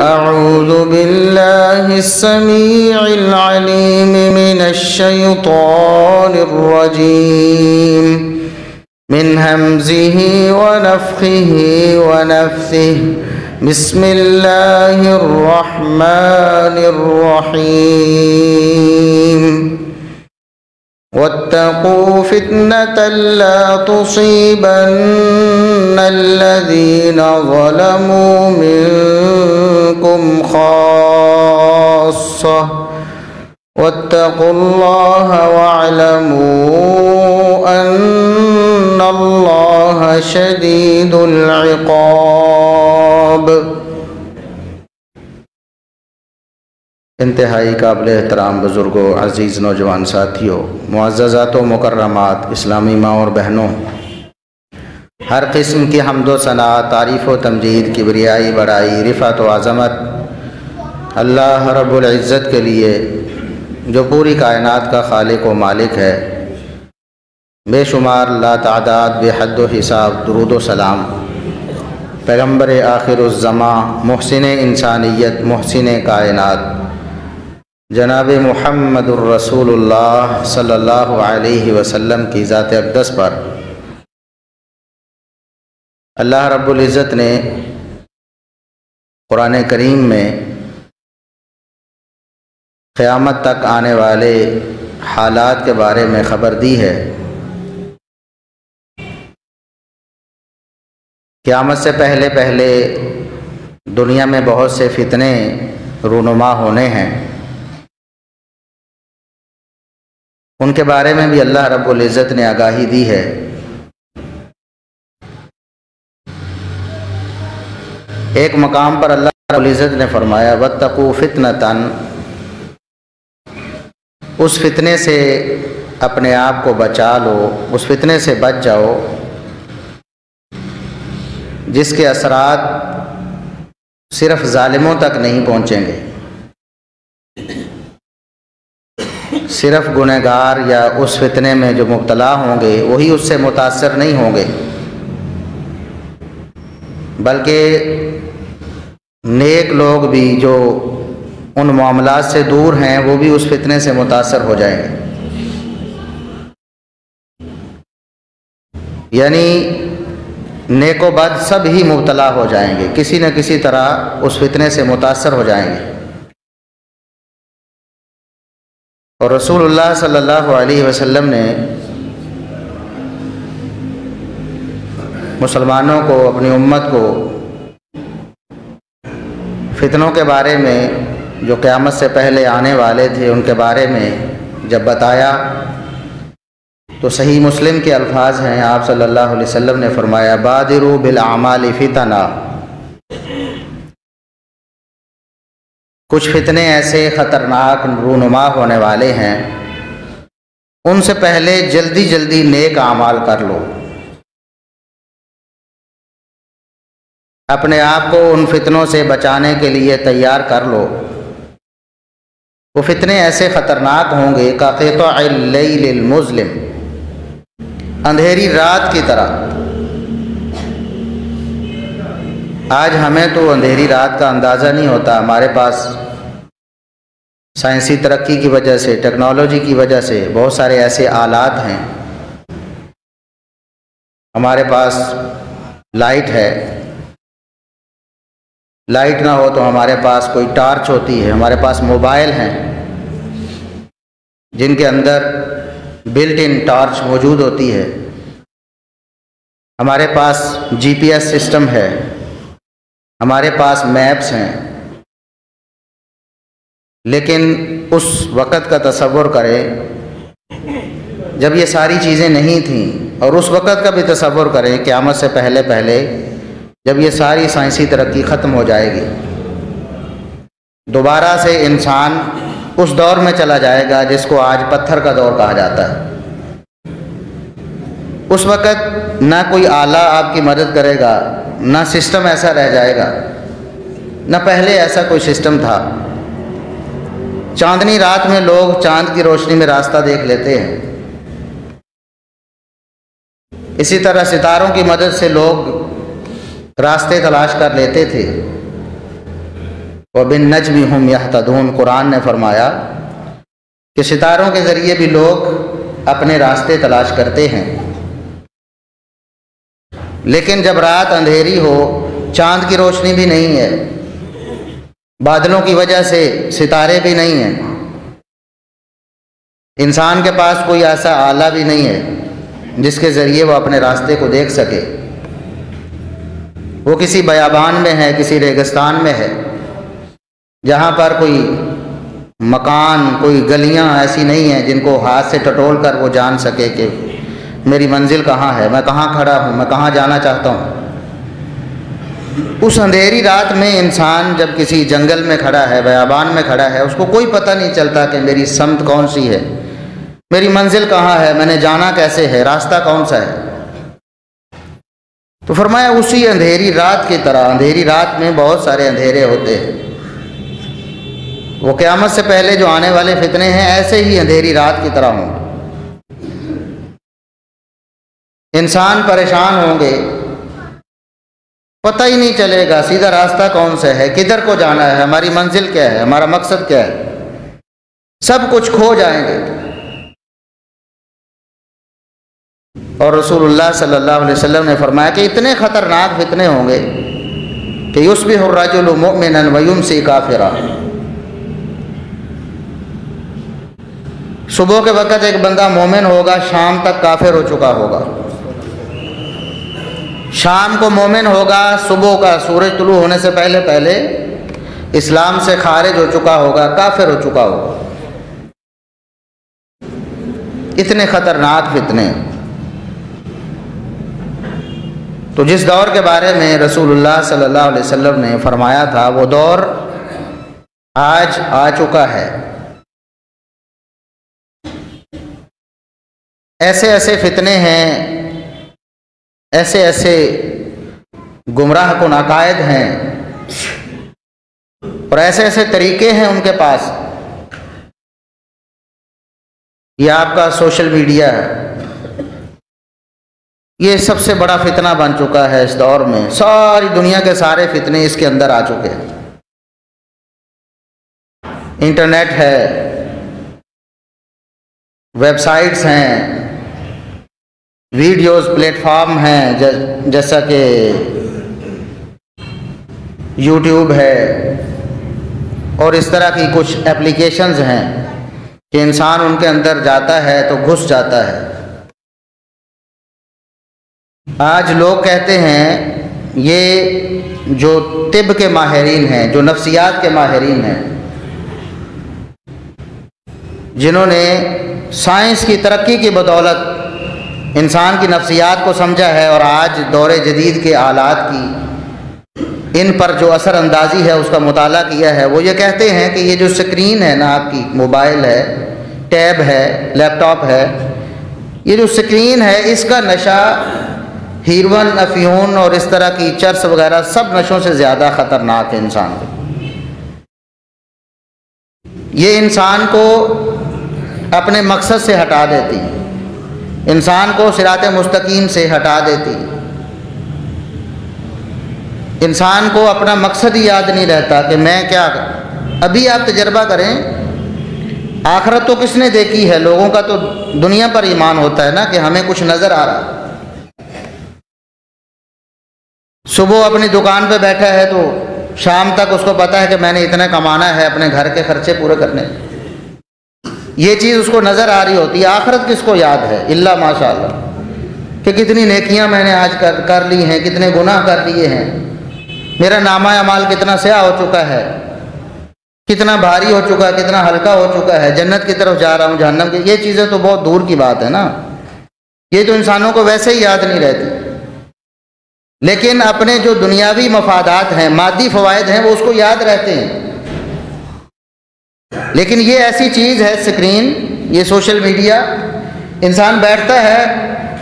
أعوذ بالله السميع العليم من الشيطان الرجيم من همزه ونفخه ونفثه بسم الله الرحمن الرحيم واتقوا فتنة لا تصيبن الذين ظلموا منكم خاصة واتقوا الله واعلموا أن الله شديد العقاب۔ انتہائی قابل احترام بزرگوں، عزیز نوجوان ساتھیوں، معززات و مکرمات اسلامی ماں اور بہنوں، ہر قسم کی حمد و ثنا، تعریف و تمجید، کبریائی، بڑائی، رفعت و عظمت اللہ رب العزت کے لیے جو پوری کائنات کا خالق و مالک ہے۔ بے شمار لا تعداد، بے حد و حساب درود و سلام پیغمبر آخر الزماں، محسن انسانیت، محسن کائنات جناب محمد الرسول اللہ صلی اللہ علیہ وسلم کی ذات اقدس پر اللہ رب العزت نے قرآن کریم میں قیامت تک آنے والے حالات کے بارے میں خبر دی ہے۔ قیامت سے پہلے پہلے دنیا میں بہت سے فتنے رونما ہونے ہیں، ان کے بارے میں بھی اللہ رب العزت نے آگاہی دی ہے۔ ایک مقام پر اللہ رب العزت نے فرمایا واتقوا فتنۃ، اس فتنے سے اپنے آپ کو بچا لو، اس فتنے سے بچ جاؤ جس کے اثرات صرف ظالموں تک نہیں پہنچیں گے، صرف گنہگار یا اس فتنے میں جو مبتلا ہوں گے وہی اس سے متاثر نہیں ہوں گے، بلکہ نیک لوگ بھی جو ان معاملات سے دور ہیں وہ بھی اس فتنے سے متاثر ہو جائیں گے۔ یعنی نیک و بد سب ہی مبتلا ہو جائیں گے، کسی نہ کسی طرح اس فتنے سے متاثر ہو جائیں گے۔ اور رسول اللہ صلی اللہ علیہ وسلم نے مسلمانوں کو، اپنی امت کو فتنوں کے بارے میں جو قیامت سے پہلے آنے والے تھے ان کے بارے میں جب بتایا تو صحیح مسلم کے الفاظ ہیں، آپ صلی اللہ علیہ وسلم نے فرمایا بادروا بالاعمال فتنا، کچھ فتنے ایسے خطرناک رونما ہونے والے ہیں، ان سے پہلے جلدی جلدی نیک اعمال کر لو، اپنے آپ کو ان فتنوں سے بچانے کے لیے تیار کر لو۔ وہ فتنے ایسے خطرناک ہوں گے کقطع اللیل المظلم، اندھیری رات کی طرح۔ آج ہمیں تو اندھیری رات کا اندازہ نہیں ہوتا، ہمارے پاس سائنسی ترقی کی وجہ سے، ٹیکنالوجی کی وجہ سے بہت سارے ایسے آلات ہیں، ہمارے پاس لائٹ ہے، لائٹ نہ ہو تو ہمارے پاس کوئی ٹارچ ہوتی ہے، ہمارے پاس موبائل ہیں جن کے اندر بلٹ ان ٹارچ موجود ہوتی ہے، ہمارے پاس جی پی ایس سسٹم ہے، ہمارے پاس میپس ہیں، لیکن اس وقت کا تصور کریں جب یہ ساری چیزیں نہیں تھیں، اور اس وقت کا بھی تصور کریں قیامت سے پہلے پہلے جب یہ ساری سائنسی ترقی ختم ہو جائے گی، دوبارہ سے انسان اس دور میں چلا جائے گا جس کو آج پتھر کا دور کہا جاتا ہے۔ اس وقت نہ کوئی آلہ آپ کی مدد کرے گا، نہ سسٹم ایسا رہ جائے گا، نہ پہلے ایسا کوئی سسٹم تھا۔ چاندنی رات میں لوگ چاند کی روشنی میں راستہ دیکھ لیتے ہیں، اسی طرح ستاروں کی مدد سے لوگ راستے تلاش کر لیتے تھے، وَبِالنَّجْمِ هُمْ يَهْتَدُونَ۔ قرآن نے فرمایا کہ ستاروں کے ذریعے بھی لوگ اپنے راستے تلاش کرتے ہیں، لیکن جب رات اندھیری ہو، چاند کی روشنی بھی نہیں ہے، بادلوں کی وجہ سے ستارے بھی نہیں ہیں، انسان کے پاس کوئی ایسا آلہ بھی نہیں ہے جس کے ذریعے وہ اپنے راستے کو دیکھ سکے، وہ کسی بیابان میں ہے، کسی ریگستان میں ہے، جہاں پر کوئی مکان، کوئی گلیاں ایسی نہیں ہیں جن کو ہاتھ سے ٹٹول کر وہ جان سکے کہ میری منزل کہاں ہے، میں کہاں کھڑا ہوں، میں کہاں جانا چاہتا ہوں۔ اس اندھیری رات میں انسان جب کسی جنگل میں کھڑا ہے، بیابان میں کھڑا ہے، اس کو کوئی پتہ نہیں چلتا کہ میری سمت کون سی ہے، میری منزل کہاں ہے، میں نے جانا کیسے ہے، راستہ کون سا ہے۔ تو فرمایا اسی اندھیری رات کی طرح، اندھیری رات میں بہت سارے اندھیرے ہوتے ہیں، وہ قیامت سے پہلے جو آنے والے فتنے ہیں ایسے ہی اندھیری رات کی طرح ہوں۔ انسان پریشان ہوں گے، پتہ ہی نہیں چلے گا سیدھا راستہ کون سا ہے، کدھر کو جانا ہے، ہماری منزل کیا ہے، ہمارا مقصد کیا ہے، سب کچھ کھو جائیں گے۔ اور رسول اللہ صلی اللہ علیہ وسلم نے فرمایا کہ اتنے خطرناک فتنے ہوں گے کہ یصبح الرجل مؤمنا ویمسی کافرا، صبح کے وقت ایک بندہ مومن ہوگا، شام تک کافر ہو چکا ہوگا، شام کو مومن ہوگا، صبح کا سورج طلوع ہونے سے پہلے پہلے اسلام سے خارج ہو چکا ہوگا، کافر ہو چکا ہوگا۔ اتنے خطرناک فتنے۔ تو جس دور کے بارے میں رسول اللہ صلی اللہ علیہ وسلم نے فرمایا تھا وہ دور آج آ چکا ہے۔ ایسے ایسے فتنے ہیں، ایسے ایسے گمراہ کن عقائد ہیں، اور ایسے ایسے طریقے ہیں ان کے پاس۔ یہ آپ کا سوشل میڈیا ہے، یہ سب سے بڑا فتنہ بن چکا ہے اس دور میں، ساری دنیا کے سارے فتنے اس کے اندر آ چکے ہیں۔ انٹرنیٹ ہے، ویب سائٹس ہیں، ویڈیوز پلیٹ فارم ہیں جیسا کہ یوٹیوب ہے، اور اس طرح کی کچھ اپلیکیشنز ہیں کہ انسان ان کے اندر جاتا ہے تو گھس جاتا ہے۔ آج لوگ کہتے ہیں، یہ جو طب کے ماہرین ہیں، جو نفسیات کے ماہرین ہیں، جنہوں نے سائنس کی ترقی کی بدولت انسان کی نفسیات کو سمجھا ہے، اور آج دور جدید کے آلات کی ان پر جو اثر اندازی ہے اس کا مطالعہ کیا ہے، وہ یہ کہتے ہیں کہ یہ جو سکرین ہے نا، آپ کی موبائل ہے، ٹیب ہے، لیپ ٹاپ ہے، یہ جو سکرین ہے اس کا نشہ ہیروئن، افیون اور اس طرح کی چرس وغیرہ سب نشوں سے زیادہ خطرناک ہے انسان کو۔ یہ انسان کو اپنے مقصد سے ہٹا دیتی، انسان کو صراط مستقیم سے ہٹا دیتی، انسان کو اپنا مقصد ہی یاد نہیں رہتا کہ میں کیا۔ ابھی آپ تجربہ کریں، آخرت تو کس نے دیکھی ہے؟ لوگوں کا تو دنیا پر ایمان ہوتا ہے نا کہ ہمیں کچھ نظر آ رہا۔ صبح اپنی دکان پہ بیٹھا ہے تو شام تک اس کو پتا ہے کہ میں نے اتنا کمانا ہے اپنے گھر کے خرچے پورے کرنے، یہ چیز اس کو نظر آ رہی ہوتی ہے۔ آخرت کس کو یاد ہے؟ الا ماشاء اللہ، کہ کتنی نیکیاں میں نے آج کر لی ہیں، کتنے گناہ کر لیے ہیں، میرا نامہ اعمال کتنا سیاہ ہو چکا ہے، کتنا بھاری ہو چکا ہے، کتنا ہلکا ہو چکا ہے، جنت کی طرف جا رہا ہوں، جہنم کی۔ یہ چیزیں تو بہت دور کی بات ہے نا، یہ تو انسانوں کو ویسے ہی یاد نہیں رہتی، لیکن اپنے جو دنیاوی مفادات ہیں، مادی فوائد ہیں، وہ اس کو یاد رہتے ہیں۔ لیکن یہ ایسی چیز ہے سکرین، یہ سوشل میڈیا، انسان بیٹھتا ہے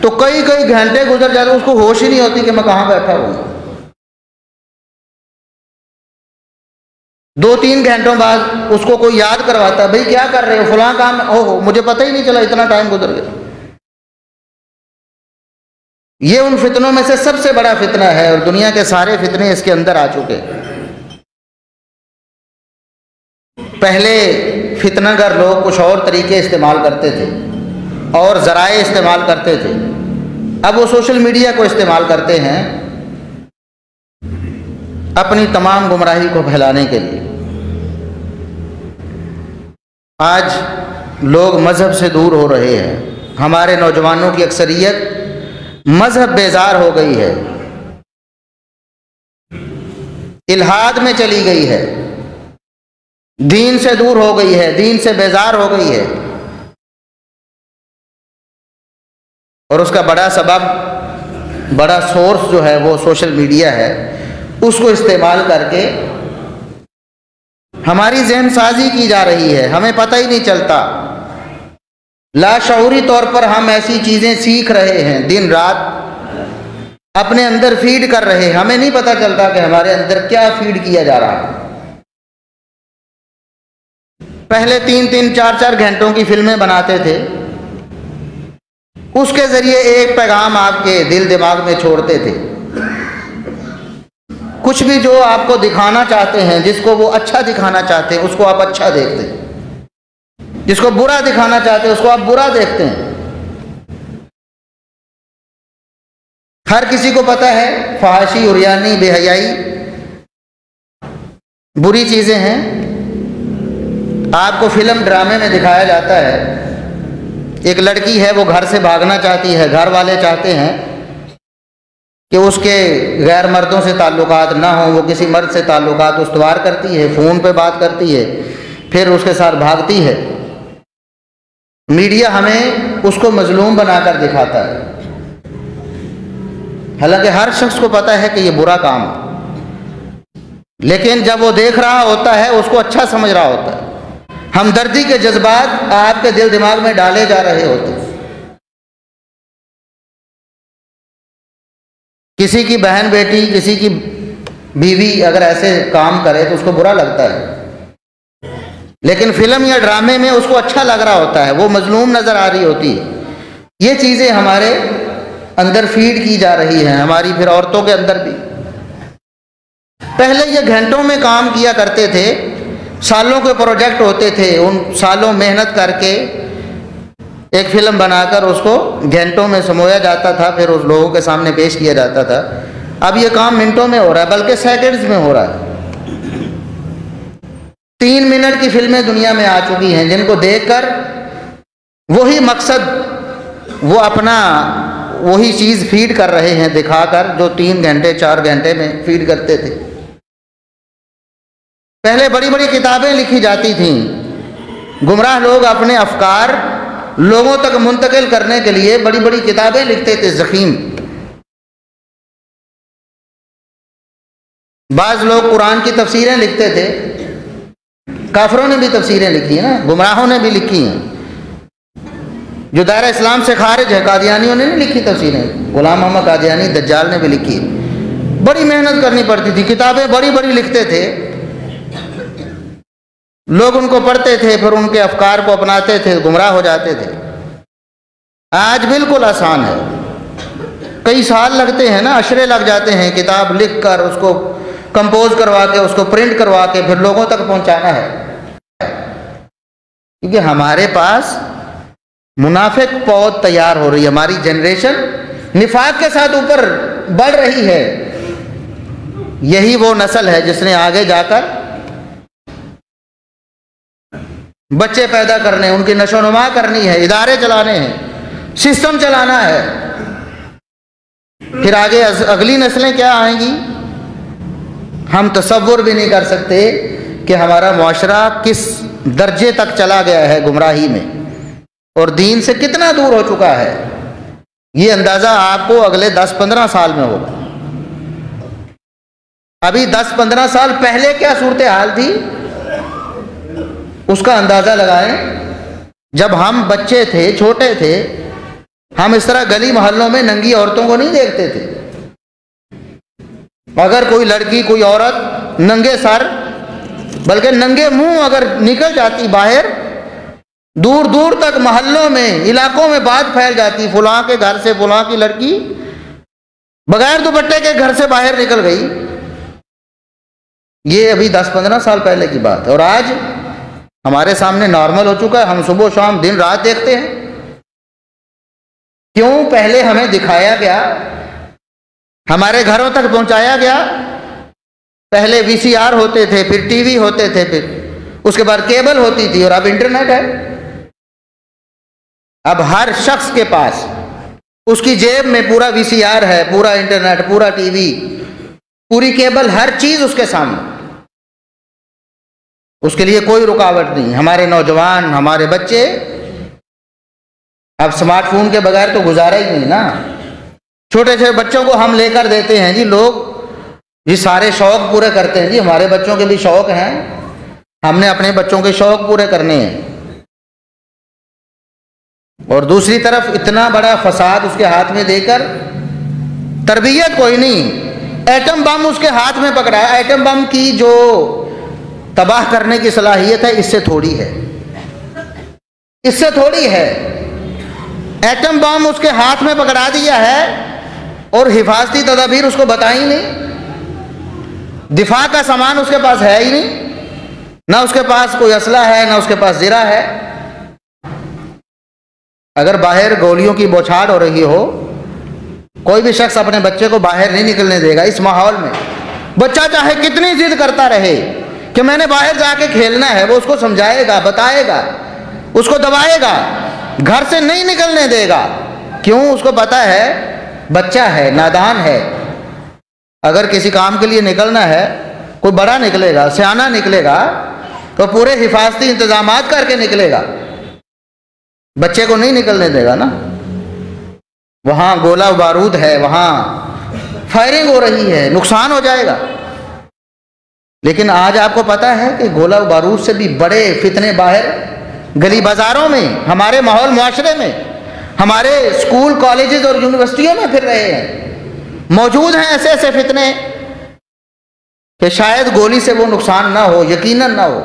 تو کئی گھنٹے گزر جاتے ہیں، اس کو ہوش ہی نہیں ہوتی کہ میں کہاں بیٹھا ہوں۔ 2-3 گھنٹوں بعد اس کو کوئی یاد کرواتا ہے، بھئی کیا کر رہے ہو، فلاں کام، اوہ مجھے پتہ ہی نہیں چلا اتنا ٹائم گزر گیا۔ یہ ان فتنوں میں سے سب سے بڑا فتنہ ہے، اور دنیا کے سارے فتنے اس کے اندر آ چکے۔ پہلے فتنہ گر لوگ کچھ اور طریقے استعمال کرتے تھے اور ذرائع استعمال کرتے تھے، اب وہ سوشل میڈیا کو استعمال کرتے ہیں اپنی تمام گمراہی کو پھیلانے کے لیے۔ آج لوگ مذہب سے دور ہو رہے ہیں، ہمارے نوجوانوں کی اکثریت مذہب بیزار ہو گئی ہے، الحاد میں چلی گئی ہے، دین سے دور ہو گئی ہے، دین سے بیزار ہو گئی ہے، اور اس کا بڑا سبب، بڑا سورس جو ہے وہ سوشل میڈیا ہے۔ اس کو استعمال کر کے ہماری ذہن سازی کی جا رہی ہے، ہمیں پتہ ہی نہیں چلتا، لاشعوری طور پر ہم ایسی چیزیں سیکھ رہے ہیں، دن رات اپنے اندر فیڈ کر رہے ہیں، ہمیں نہیں پتہ چلتا کہ ہمارے اندر کیا فیڈ کیا جا رہا ہے۔ پہلے 3-3 4-4 گھنٹوں کی فلمیں بناتے تھے، اس کے ذریعے ایک پیغام آپ کے دل دماغ میں چھوڑتے تھے، کچھ بھی جو آپ کو دکھانا چاہتے ہیں، جس کو وہ اچھا دکھانا چاہتے ہیں اس کو آپ اچھا دیکھتے ہیں، جس کو برا دکھانا چاہتے ہیں اس کو آپ برا دیکھتے ہیں۔ ہر کسی کو پتہ ہے فحاشی، عریانی، بے حیائی بری چیزیں ہیں۔ آپ کو فلم ڈرامے میں دکھایا جاتا ہے، ایک لڑکی ہے وہ گھر سے بھاگنا چاہتی ہے، گھر والے چاہتے ہیں کہ اس کے غیر مردوں سے تعلقات نہ ہوں، وہ کسی مرد سے تعلقات استوار کرتی ہے، فون پہ بات کرتی ہے، پھر اس کے ساتھ بھاگتی ہے۔ میڈیا ہمیں اس کو مظلوم بنا کر دکھاتا ہے، حالانکہ ہر شخص کو پتہ ہے کہ یہ برا کام ہے، لیکن جب وہ دیکھ رہا ہوتا ہے اس کو اچھا سمجھ رہا ہوتا ہے، ہمدردی کے جذبات آپ کے دل دماغ میں ڈالے جا رہے ہوتے ہیں۔ کسی کی بہن بیٹی، کسی کی بیوی اگر ایسے کام کرے تو اس کو برا لگتا ہے، لیکن فلم یا ڈرامے میں اس کو اچھا لگ رہا ہوتا ہے، وہ مظلوم نظر آ رہی ہوتی ہے۔ یہ چیزیں ہمارے اندر فیڈ کی جا رہی ہیں، ہماری پھر عورتوں کے اندر بھی۔ پہلے یہ گھنٹوں میں کام کیا کرتے تھے، سالوں کے پروجیکٹ ہوتے تھے، ان سالوں محنت کر کے ایک فلم بنا کر اس کو گھنٹوں میں سمویا جاتا تھا، پھر اس لوگوں کے سامنے پیش کیا جاتا تھا۔ اب یہ کام منٹوں میں ہو رہا ہے، بلکہ سیکنڈز میں ہو رہا ہے۔ 3 منٹ کی فلمیں دنیا میں آ چکی ہیں، جن کو دیکھ کر وہی مقصد، وہ اپنا وہی چیز فیڈ کر رہے ہیں دکھا کر، جو 3 گھنٹے 4 گھنٹے میں فیڈ کرتے تھے۔ پہلے بڑی بڑی کتابیں لکھی جاتی تھیں، گمراہ لوگ اپنے افکار لوگوں تک منتقل کرنے کے لیے بڑی بڑی کتابیں لکھتے تھے، ضخیم۔ بعض لوگ قرآن کی تفسیریں لکھتے تھے، کافروں نے بھی تفسیریں لکھی ہیں نا، گمراہوں نے بھی لکھی ہیں، جو دائرہ اسلام سے خارج ہے، قادیانیوں نے نہیں لکھی تفسیریں، غلام محمد قادیانی دجال نے بھی لکھی۔ بڑی محنت کرنی پڑتی تھی، کتابیں بڑی بڑی لکھتے تھے، لوگ ان کو پڑھتے تھے، پھر ان کے افکار کو اپناتے تھے، گمراہ ہو جاتے تھے۔ آج بالکل آسان ہے، کئی سال لگتے ہیں نا، اشرے لگ جاتے ہیں کتاب لکھ کر، اس کو کمپوز کروا کے، اس کو پرنٹ کروا کے پھر لوگوں تک پہنچانا ہے، کیونکہ ہمارے پاس منافق پود تیار ہو رہی ہے، ہماری جنریشن نفاق کے ساتھ اوپر بڑھ رہی ہے۔ یہی وہ نسل ہے جس نے آگے جا کر بچے پیدا کرنے، ان کی نشو و نما کرنی ہے، ادارے چلانے ہیں، سسٹم چلانا ہے۔ پھر آگے اگلی نسلیں کیا آئیں گی، ہم تصور بھی نہیں کر سکتے کہ ہمارا معاشرہ کس درجے تک چلا گیا ہے گمراہی میں، اور دین سے کتنا دور ہو چکا ہے۔ یہ اندازہ آپ کو اگلے 10-15 سال میں ہوگا۔ ابھی 10-15 سال پہلے کیا صورتحال تھی، اس کا اندازہ لگائیں۔ جب ہم بچے تھے، چھوٹے تھے، ہم اس طرح گلی محلوں میں ننگی عورتوں کو نہیں دیکھتے تھے۔ اگر کوئی لڑکی، کوئی عورت ننگے سر بلکہ ننگے منہ اگر نکل جاتی باہر، دور دور تک محلوں میں، علاقوں میں بات پھیل جاتی، فلاں کے گھر سے فلاں کی لڑکی بغیر دوپٹے کے گھر سے باہر نکل گئی۔ یہ ابھی 10-15 سال پہلے کی بات ہے، اور آج ہمارے سامنے نارمل ہو چکا ہے، ہم صبح و شام دن رات دیکھتے ہیں۔ کیوں؟ پہلے ہمیں دکھایا گیا، ہمارے گھروں تک پہنچایا گیا۔ پہلے وی سی آر ہوتے تھے، پھر ٹی وی ہوتے تھے، پھر اس کے بعد کیبل ہوتی تھی، اور اب انٹرنیٹ ہے۔ اب ہر شخص کے پاس اس کی جیب میں پورا وی سی آر ہے، پورا انٹرنیٹ، پورا ٹی وی، پوری کیبل، ہر چیز اس کے سامنے۔ اس کے لیے کوئی رکاوٹ نہیں۔ ہمارے نوجوان، ہمارے بچے اب اسمارٹ فون کے بغیر تو گزارا ہی نہیں نا۔ چھوٹے چھوٹے بچوں کو ہم لے کر دیتے ہیں جی، لوگ جی سارے شوق پورے کرتے ہیں جی، ہمارے بچوں کے بھی شوق ہیں، ہم نے اپنے بچوں کے شوق پورے کرنے ہیں۔ اور دوسری طرف اتنا بڑا فساد اس کے ہاتھ میں دے کر، تربیت کوئی نہیں، ایٹم بم اس کے ہاتھ میں پکڑا ہے۔ ایٹم بم کی جو تباہ کرنے کی صلاحیت ہے اس سے تھوڑی ہے، اس سے تھوڑی ہے۔ ایٹم بم اس کے ہاتھ میں پکڑا دیا ہے اور حفاظتی تدابیر اس کو بتائی نہیں، دفاع کا سامان اس کے پاس ہے ہی نہیں، نہ اس کے پاس کوئی اسلحہ ہے، نہ اس کے پاس زرہ ہے۔ اگر باہر گولیوں کی بوچھاڑ ہو رہی ہو، کوئی بھی شخص اپنے بچے کو باہر نہیں نکلنے دے گا۔ اس ماحول میں بچہ چاہے کتنی ضد کرتا رہے کہ میں نے باہر جا کے کھیلنا ہے، وہ اس کو سمجھائے گا، بتائے گا، اس کو دبائے گا، گھر سے نہیں نکلنے دے گا۔ کیوں؟ اس کو پتا ہے بچہ ہے، نادان ہے۔ اگر کسی کام کے لیے نکلنا ہے، کوئی بڑا نکلے گا، سیانا نکلے گا، تو پورے حفاظتی انتظامات کر کے نکلے گا۔ بچے کو نہیں نکلنے دے گا نا۔ وہاں گولہ بارود ہے، وہاں فائرنگ ہو رہی ہے، نقصان ہو جائے گا۔ لیکن آج آپ کو پتا ہے کہ گولہ بارود سے بھی بڑے فتنے باہر گلی بازاروں میں، ہمارے ماحول معاشرے میں، ہمارے اسکول کالجز اور یونیورسٹیوں میں پھر رہے ہیں۔ موجود ہیں ایسے ایسے فتنے کہ شاید گولی سے وہ نقصان نہ ہو، یقیناً نہ ہو،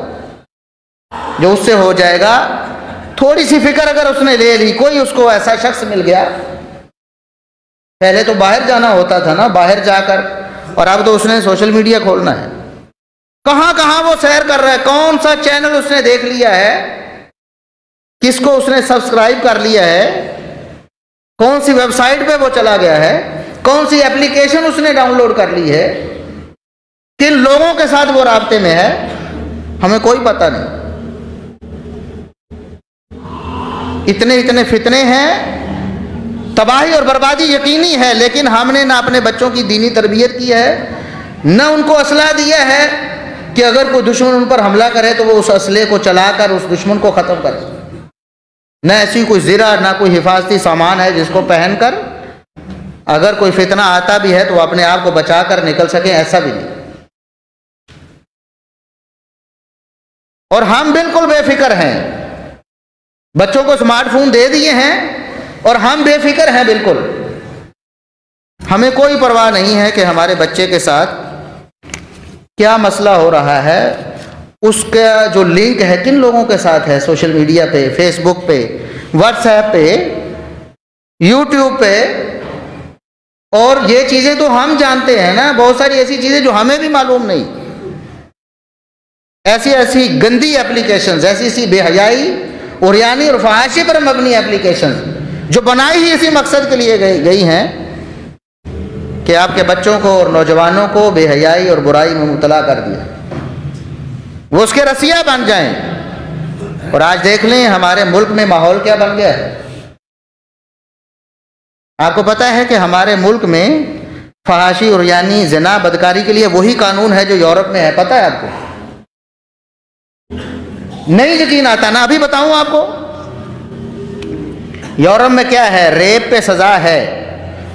جو اس سے ہو جائے گا۔ تھوڑی سی فکر اگر اس نے لے لی، کوئی اس کو ایسا شخص مل گیا، پہلے تو باہر جانا ہوتا تھا نا، باہر جا کر، اور اب تو اس نے سوشل میڈیا کھولنا ہے۔ کہاں کہاں وہ سیر کر رہا ہے، کون سا چینل اس نے دیکھ لیا ہے، کس کو اس نے سبسکرائب کر لیا ہے، کون سی ویب سائٹ پہ وہ چلا گیا ہے، کون سی اپلیکیشن اس نے ڈاؤن لوڈ کر لی ہے، کن لوگوں کے ساتھ وہ رابطے میں ہے، ہمیں کوئی پتہ نہیں۔ اتنے فتنے ہیں، تباہی اور بربادی یقینی ہے، لیکن ہم نے نہ اپنے بچوں کی دینی تربیت کی ہے، نہ ان کو اسلحہ دیا ہے کہ اگر کوئی دشمن ان پر حملہ کرے تو وہ اس اسلحے کو چلا کر اس دشمن کو ختم کرے۔ نہ ایسی کوئی زرہ، نہ کوئی حفاظتی سامان ہے جس کو پہن کر اگر کوئی فتنہ آتا بھی ہے تو وہ اپنے آپ کو بچا کر نکل سکیں، ایسا بھی نہیں۔ اور ہم بالکل بے فکر ہیں، بچوں کو اسمارٹ فون دے دیے ہیں اور ہم بے فکر ہیں بالکل۔ ہمیں کوئی پرواہ نہیں ہے کہ ہمارے بچے کے ساتھ کیا مسئلہ ہو رہا ہے، اس کا جو لنک ہے کن لوگوں کے ساتھ ہے، سوشل میڈیا پہ، فیس بک پہ، واٹس ایپ پہ، یوٹیوب پہ۔ اور یہ چیزیں تو ہم جانتے ہیں نا، بہت ساری ایسی چیزیں جو ہمیں بھی معلوم نہیں، ایسی گندی اپلیکیشنز، ایسی بے حیائی، عریانی اور فحاشی پر مبنی اپلیکیشنز جو بنائی ہی اسی مقصد کے لیے گئی ہیں کہ آپ کے بچوں کو اور نوجوانوں کو بے حیائی اور برائی میں مبتلا کر دیا، وہ اس کے رسیا بن جائیں۔ اور آج دیکھ لیں ہمارے ملک میں ماحول کیا بن گیا ہے۔ آپ کو پتا ہے کہ ہمارے ملک میں فحاشی، عریانی، زنا، بدکاری کے لیے وہی قانون ہے جو یورپ میں ہے، پتہ ہے آپ کو؟ نہیں یقین آتا نا، ابھی بتاؤں آپ کو۔ یورپ میں کیا ہے، ریپ پہ سزا ہے۔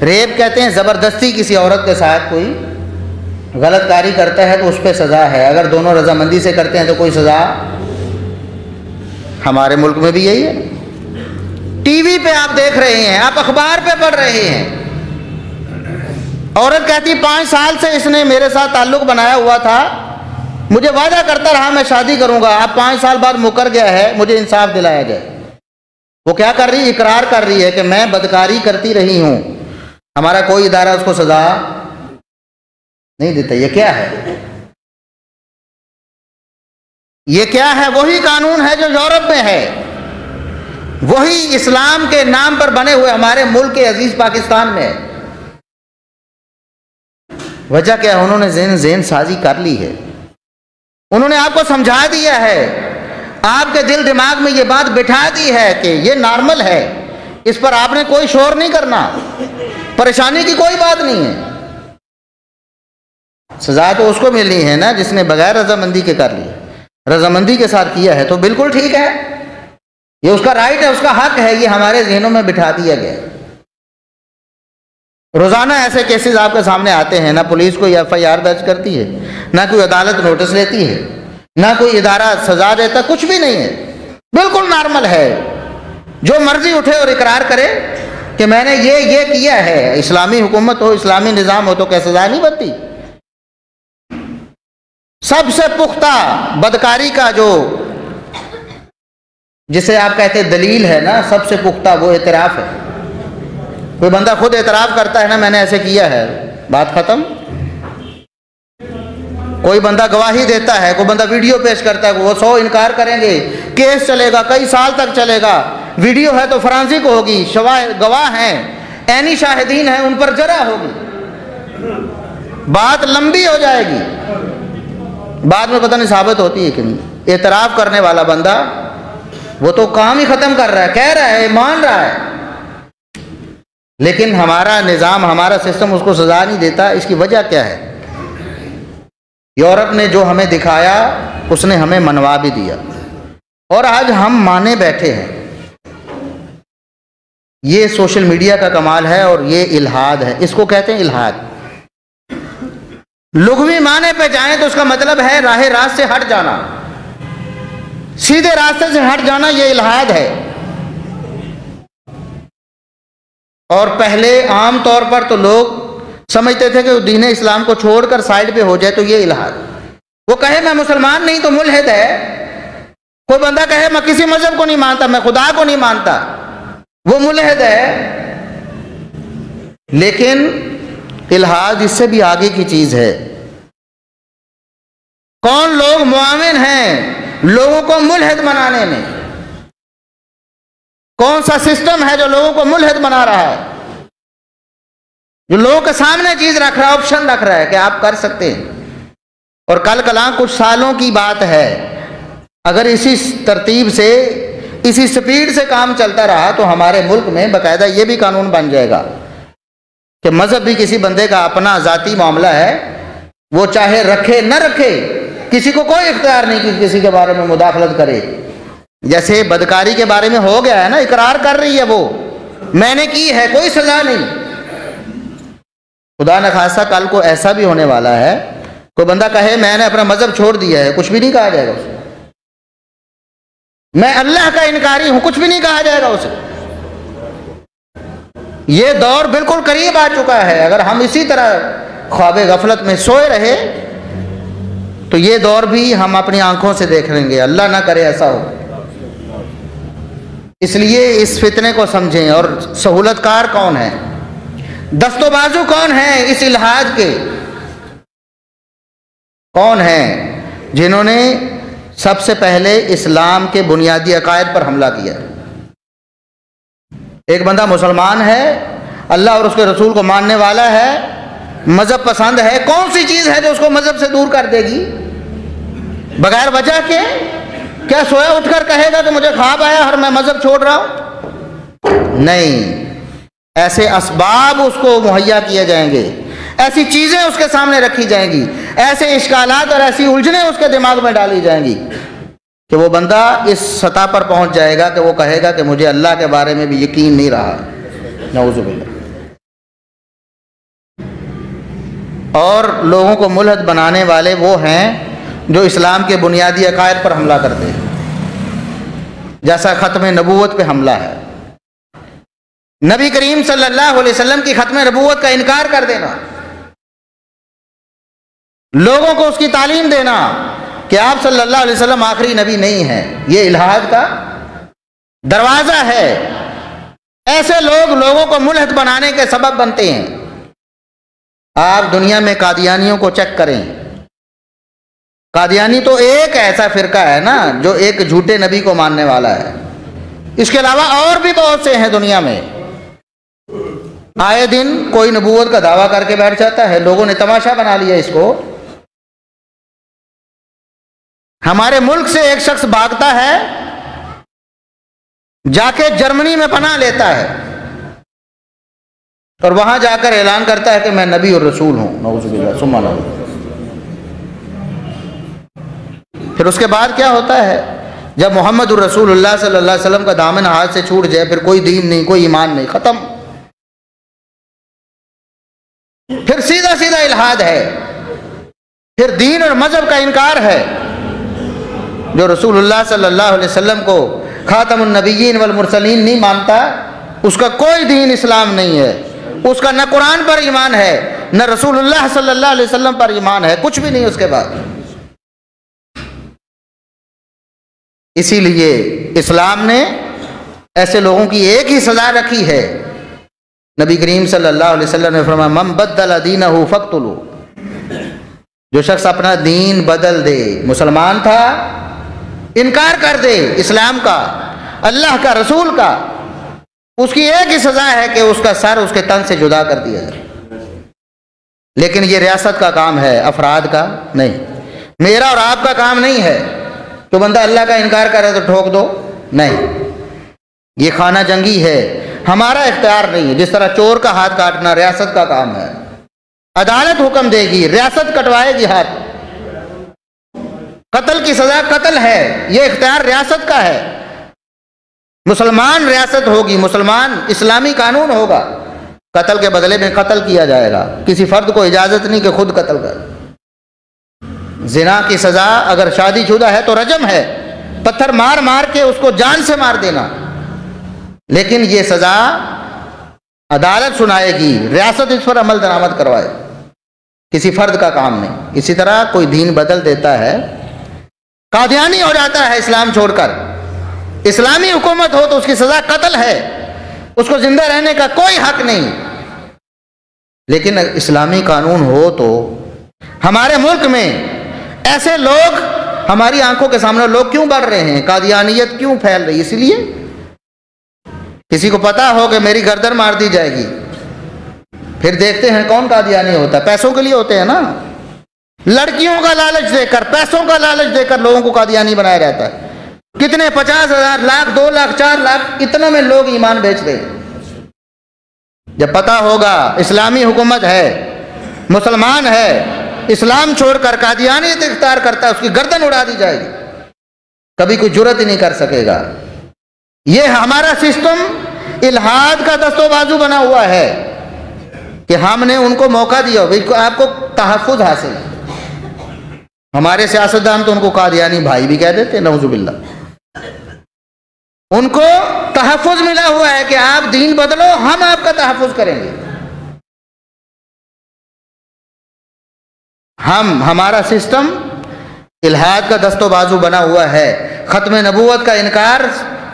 ریپ کہتے ہیں زبردستی کسی عورت کے ساتھ کوئی غلط کاری کرتا ہے تو اس پہ سزا ہے، اگر دونوں رضامندی سے کرتے ہیں تو کوئی سزا۔ ہمارے ملک میں بھی یہی ہے۔ ٹی وی پہ آپ دیکھ رہے ہیں، آپ اخبار پہ پڑھ رہے ہیں، عورت کہتی 5 سال سے اس نے میرے ساتھ تعلق بنایا ہوا تھا، مجھے وعدہ کرتا رہا میں شادی کروں گا، اب 5 سال بعد مکر گیا ہے، مجھے انصاف دلایا جائے۔ وہ کیا کر رہی ہے؟ اقرار کر رہی ہے کہ میں بدکاری کرتی رہی ہوں، ہمارا کوئی ادارہ اس کو سزا نہیں دیتا۔ یہ کیا ہے؟ یہ کیا ہے؟ وہی قانون ہے جو یورپ میں ہے، وہی اسلام کے نام پر بنے ہوئے ہمارے ملک کے عزیز پاکستان میں ہے۔ وجہ کیا ہے؟ انہوں نے ذہن سازی کر لی ہے، انہوں نے آپ کو سمجھا دیا ہے، آپ کے دل دماغ میں یہ بات بٹھا دی ہے کہ یہ نارمل ہے، اس پر آپ نے کوئی شور نہیں کرنا، پریشانی کی کوئی بات نہیں ہے۔ سزا تو اس کو ملنی ہے نا جس نے بغیر رضامندی کے کر لی، رضامندی کے ساتھ کیا ہے تو بالکل ٹھیک ہے، یہ اس کا رائٹ ہے، اس کا حق ہے، یہ ہمارے ذہنوں میں بٹھا دیا گیا۔ روزانہ ایسے کیسز آپ کے سامنے آتے ہیں، نہ پولیس کوئی FIR درج کرتی ہے، نہ کوئی عدالت نوٹس لیتی ہے، نہ کوئی ادارہ سزا دیتا، کچھ بھی نہیں ہے، بالکل نارمل ہے۔ جو مرضی اٹھے اور اقرار کرے کہ میں نے یہ کیا ہے، اسلامی حکومت ہو، اسلامی نظام ہو تو کیا سزا نہیں بنتی؟ سب سے پختہ بدکاری کا جو جسے آپ کہتے دلیل ہے نا، سب سے پختہ وہ اعتراف ہے۔ کوئی بندہ خود اعتراف کرتا ہے نا میں نے ایسے کیا ہے، بات ختم۔ کوئی بندہ گواہی دیتا ہے، کوئی بندہ ویڈیو پیش کرتا ہے، وہ 100 انکار کریں گے، کیس چلے گا، کئی سال تک چلے گا، ویڈیو ہے تو فرانسک ہوگی، گواہ ہیں، عینی شاہدین ہیں، ان پر جرح ہوگی، بات لمبی ہو جائے گی، بعد میں پتہ نہیں ثابت ہوتی ہے کہ نہیں۔ اعتراف کرنے والا بندہ وہ تو کام ہی ختم کر رہا ہے، کہہ رہا ہے، مان رہا ہے، لیکن ہمارا نظام، ہمارا سسٹم اس کو سزا نہیں دیتا۔ اس کی وجہ کیا ہے؟ یورپ نے جو ہمیں دکھایا اس نے ہمیں منوا بھی دیا، اور آج ہم مانے بیٹھے ہیں۔ یہ سوشل میڈیا کا کمال ہے، اور یہ الحاد ہے، اس کو کہتے ہیں الحاد۔ لغوی معنی پہ جائیں تو اس کا مطلب ہے راہ راست سے ہٹ جانا، سیدھے راستے سے ہٹ جانا، یہ الحاد ہے۔ اور پہلے عام طور پر تو لوگ سمجھتے تھے کہ دین اسلام کو چھوڑ کر سائڈ پہ ہو جائے تو یہ الحاد۔ وہ کہے میں مسلمان نہیں تو ملحد ہے، کوئی بندہ کہے میں کسی مذہب کو نہیں مانتا، میں خدا کو نہیں مانتا، وہ ملحد ہے۔ لیکن الحاد اس سے بھی آگے کی چیز ہے۔ کون لوگ معاون ہیں لوگوں کو ملحد بنانے میں؟ کون سا سسٹم ہے جو لوگوں کو ملحد بنا رہا ہے، جو لوگوں کے سامنے چیز رکھ رہا ہے، آپشن رکھ رہا ہے کہ آپ کر سکتے ہیں؟ اور کل کلاں کچھ سالوں کی بات ہے، اگر اسی ترتیب سے، اسی سپیڈ سے کام چلتا رہا تو ہمارے ملک میں باقاعدہ یہ بھی قانون بن جائے گا کہ مذہب بھی کسی بندے کا اپنا ذاتی معاملہ ہے، وہ چاہے رکھے نہ رکھے، کسی کو کوئی اختیار نہیں کہ کسی کے بارے میں مداخلت کرے۔ جیسے بدکاری کے بارے میں ہو گیا ہے نا، اقرار کر رہی ہے وہ، میں نے کی ہے، کوئی سزا نہیں۔ خدا نخواستہ کل کو ایسا بھی ہونے والا ہے، کوئی بندہ کہے میں نے اپنا مذہب چھوڑ دیا ہے، کچھ بھی نہیں کہا جائے گا اسے۔ میں اللہ کا انکاری ہوں، کچھ بھی نہیں کہا جائے گا اسے۔ یہ دور بالکل قریب آ چکا ہے، اگر ہم اسی طرح خواب غفلت میں سوئے رہے تو یہ دور بھی ہم اپنی آنکھوں سے دیکھ لیں گے، اللہ نہ کرے ایسا ہو۔ اس لیے اس فتنے کو سمجھیں، اور سہولت کار کون ہے، دست و بازو کون ہیں اس الحاد کے؟ کون ہیں جنہوں نے سب سے پہلے اسلام کے بنیادی عقائد پر حملہ کیا؟ ایک بندہ مسلمان ہے، اللہ اور اس کے رسول کو ماننے والا ہے، مذہب پسند ہے، کون سی چیز ہے جو اس کو مذہب سے دور کر دے گی بغیر وجہ کے؟ کیا سویا اٹھ کر کہے گا کہ مجھے خواب آیا اور میں مذہب چھوڑ رہا ہوں؟ نہیں، ایسے اسباب اس کو مہیا کیے جائیں گے، ایسی چیزیں اس کے سامنے رکھی جائیں گی، ایسے اشکالات اور ایسی الجھنیں اس کے دماغ میں ڈالی جائیں گی کہ وہ بندہ اس سطح پر پہنچ جائے گا کہ وہ کہے گا کہ مجھے اللہ کے بارے میں بھی یقین نہیں رہا، نعوذ باللہ۔ اور لوگوں کو ملحد بنانے والے وہ ہیں جو اسلام کے بنیادی عقائد پر حملہ کرتے ہیں، جیسا ختم نبوت پہ حملہ ہے، نبی کریم صلی اللہ علیہ وسلم کی ختم نبوت کا انکار کر دینا، لوگوں کو اس کی تعلیم دینا کہ آپ صلی اللہ علیہ وسلم آخری نبی نہیں ہیں، یہ الحاد کا دروازہ ہے۔ ایسے لوگ لوگوں کو ملحد بنانے کے سبب بنتے ہیں۔ آپ دنیا میں قادیانیوں کو چیک کریں، قادیانی تو ایک ایسا فرقہ ہے نا جو ایک جھوٹے نبی کو ماننے والا ہے، اس کے علاوہ اور بھی بہت سے ہیں دنیا میں۔ آئے دن کوئی نبوت کا دعویٰ کر کے بیٹھ جاتا ہے، لوگوں نے تماشا بنا لیا اس کو۔ ہمارے ملک سے ایک شخص بھاگتا ہے، جا کے جرمنی میں پناہ لیتا ہے اور وہاں جا کر اعلان کرتا ہے کہ میں نبی اور رسول ہوں، نعوذ باللہ ثم نعوذ۔ پھر اس کے بعد کیا ہوتا ہے؟ جب محمد الرسول اللہ صلی اللہ علیہ وسلم کا دامن ہاتھ سے چھوٹ جائے، پھر کوئی دین نہیں، کوئی ایمان نہیں، ختم۔ پھر سیدھا سیدھا الحاد ہے، پھر دین اور مذہب کا انکار ہے۔ جو رسول اللہ صلی اللہ علیہ وسلم کو خاتم النبیین والمرسلین نہیں مانتا، اس کا کوئی دین اسلام نہیں ہے، اس کا نہ قرآن پر ایمان ہے، نہ رسول اللہ صلی اللہ علیہ وسلم پر ایمان ہے، کچھ بھی نہیں اس کے بعد۔ اسی لیے اسلام نے ایسے لوگوں کی ایک ہی سزا رکھی ہے۔ نبی کریم صلی اللہ علیہ وسلم نے فرمایا من بدل دینہ فاقتلوہ، جو شخص اپنا دین بدل دے، مسلمان تھا، انکار کر دے اسلام کا، اللہ کا، رسول کا، اس کی ایک ہی سزا ہے کہ اس کا سر اس کے تن سے جدا کر دیا جائے۔ لیکن یہ ریاست کا کام ہے، افراد کا نہیں، میرا اور آپ کا کام نہیں ہے۔ تو بندہ اللہ کا انکار کرے تو ٹھوک دو، نہیں، یہ خانہ جنگی ہے، ہمارا اختیار نہیں ہے۔ جس طرح چور کا ہاتھ کاٹنا ریاست کا کام ہے، عدالت حکم دے گی، ریاست کٹوائے گی ہاتھ۔ قتل کی سزا قتل ہے، یہ اختیار ریاست کا ہے۔ مسلمان ریاست ہوگی، مسلمان اسلامی قانون ہوگا، قتل کے بدلے میں قتل کیا جائے گا، کسی فرد کو اجازت نہیں کہ خود قتل کرے۔ زنا کی سزا اگر شادی شدہ ہے تو رجم ہے، پتھر مار مار کے اس کو جان سے مار دینا، لیکن یہ سزا عدالت سنائے گی، ریاست اس پر عمل درآمد کروائے، کسی فرد کا کام نہیں۔ اسی طرح کوئی دین بدل دیتا ہے، قادیانی ہو جاتا ہے اسلام چھوڑ کر، اسلامی حکومت ہو تو اس کی سزا قتل ہے، اس کو زندہ رہنے کا کوئی حق نہیں۔ لیکن اسلامی قانون ہو تو ہمارے ملک میں ایسے لوگ، ہماری آنکھوں کے سامنے لوگ کیوں بڑھ رہے ہیں، قادیانیت کیوں پھیل رہی ہے؟ اس لیے کسی کو پتا ہو کہ میری گردن مار دی جائے گی، پھر دیکھتے ہیں کون قادیانی ہوتا ہے، پیسوں کے لیے ہوتے ہیں نا، لڑکیوں کا لالچ دے کر، پیسوں کا لالچ دے کر لوگوں کو قادیانی بنایا جاتا ہے۔ کتنے 50,000 لاکھ 2 لاکھ 4 لاکھ اتنا میں لوگ ایمان بیچ رہے ہیں۔ جب پتا ہوگا اسلامی حکومت ہے، مسلمان ہے، اسلام چھوڑ کر قادیانیت اختیار کرتا ہے، اس کی گردن اڑا دی جائے گی، کبھی کوئی جرت ہی نہیں کر سکے گا۔ یہ ہمارا سسٹم الحاد کا دست و بازو بنا ہوا ہے کہ ہم نے ان کو موقع دیا، آپ کو تحفظ حاصل ہے۔ ہمارے سیاستدان تو ان کو قادیانی بھائی بھی کہہ دیتے، نعوذ باللہ۔ ان کو تحفظ ملا ہوا ہے کہ آپ دین بدلو، ہم آپ کا تحفظ کریں گے۔ ہمارا سسٹم الحاد کا دست و بازو بنا ہوا ہے، ختم نبوت کا انکار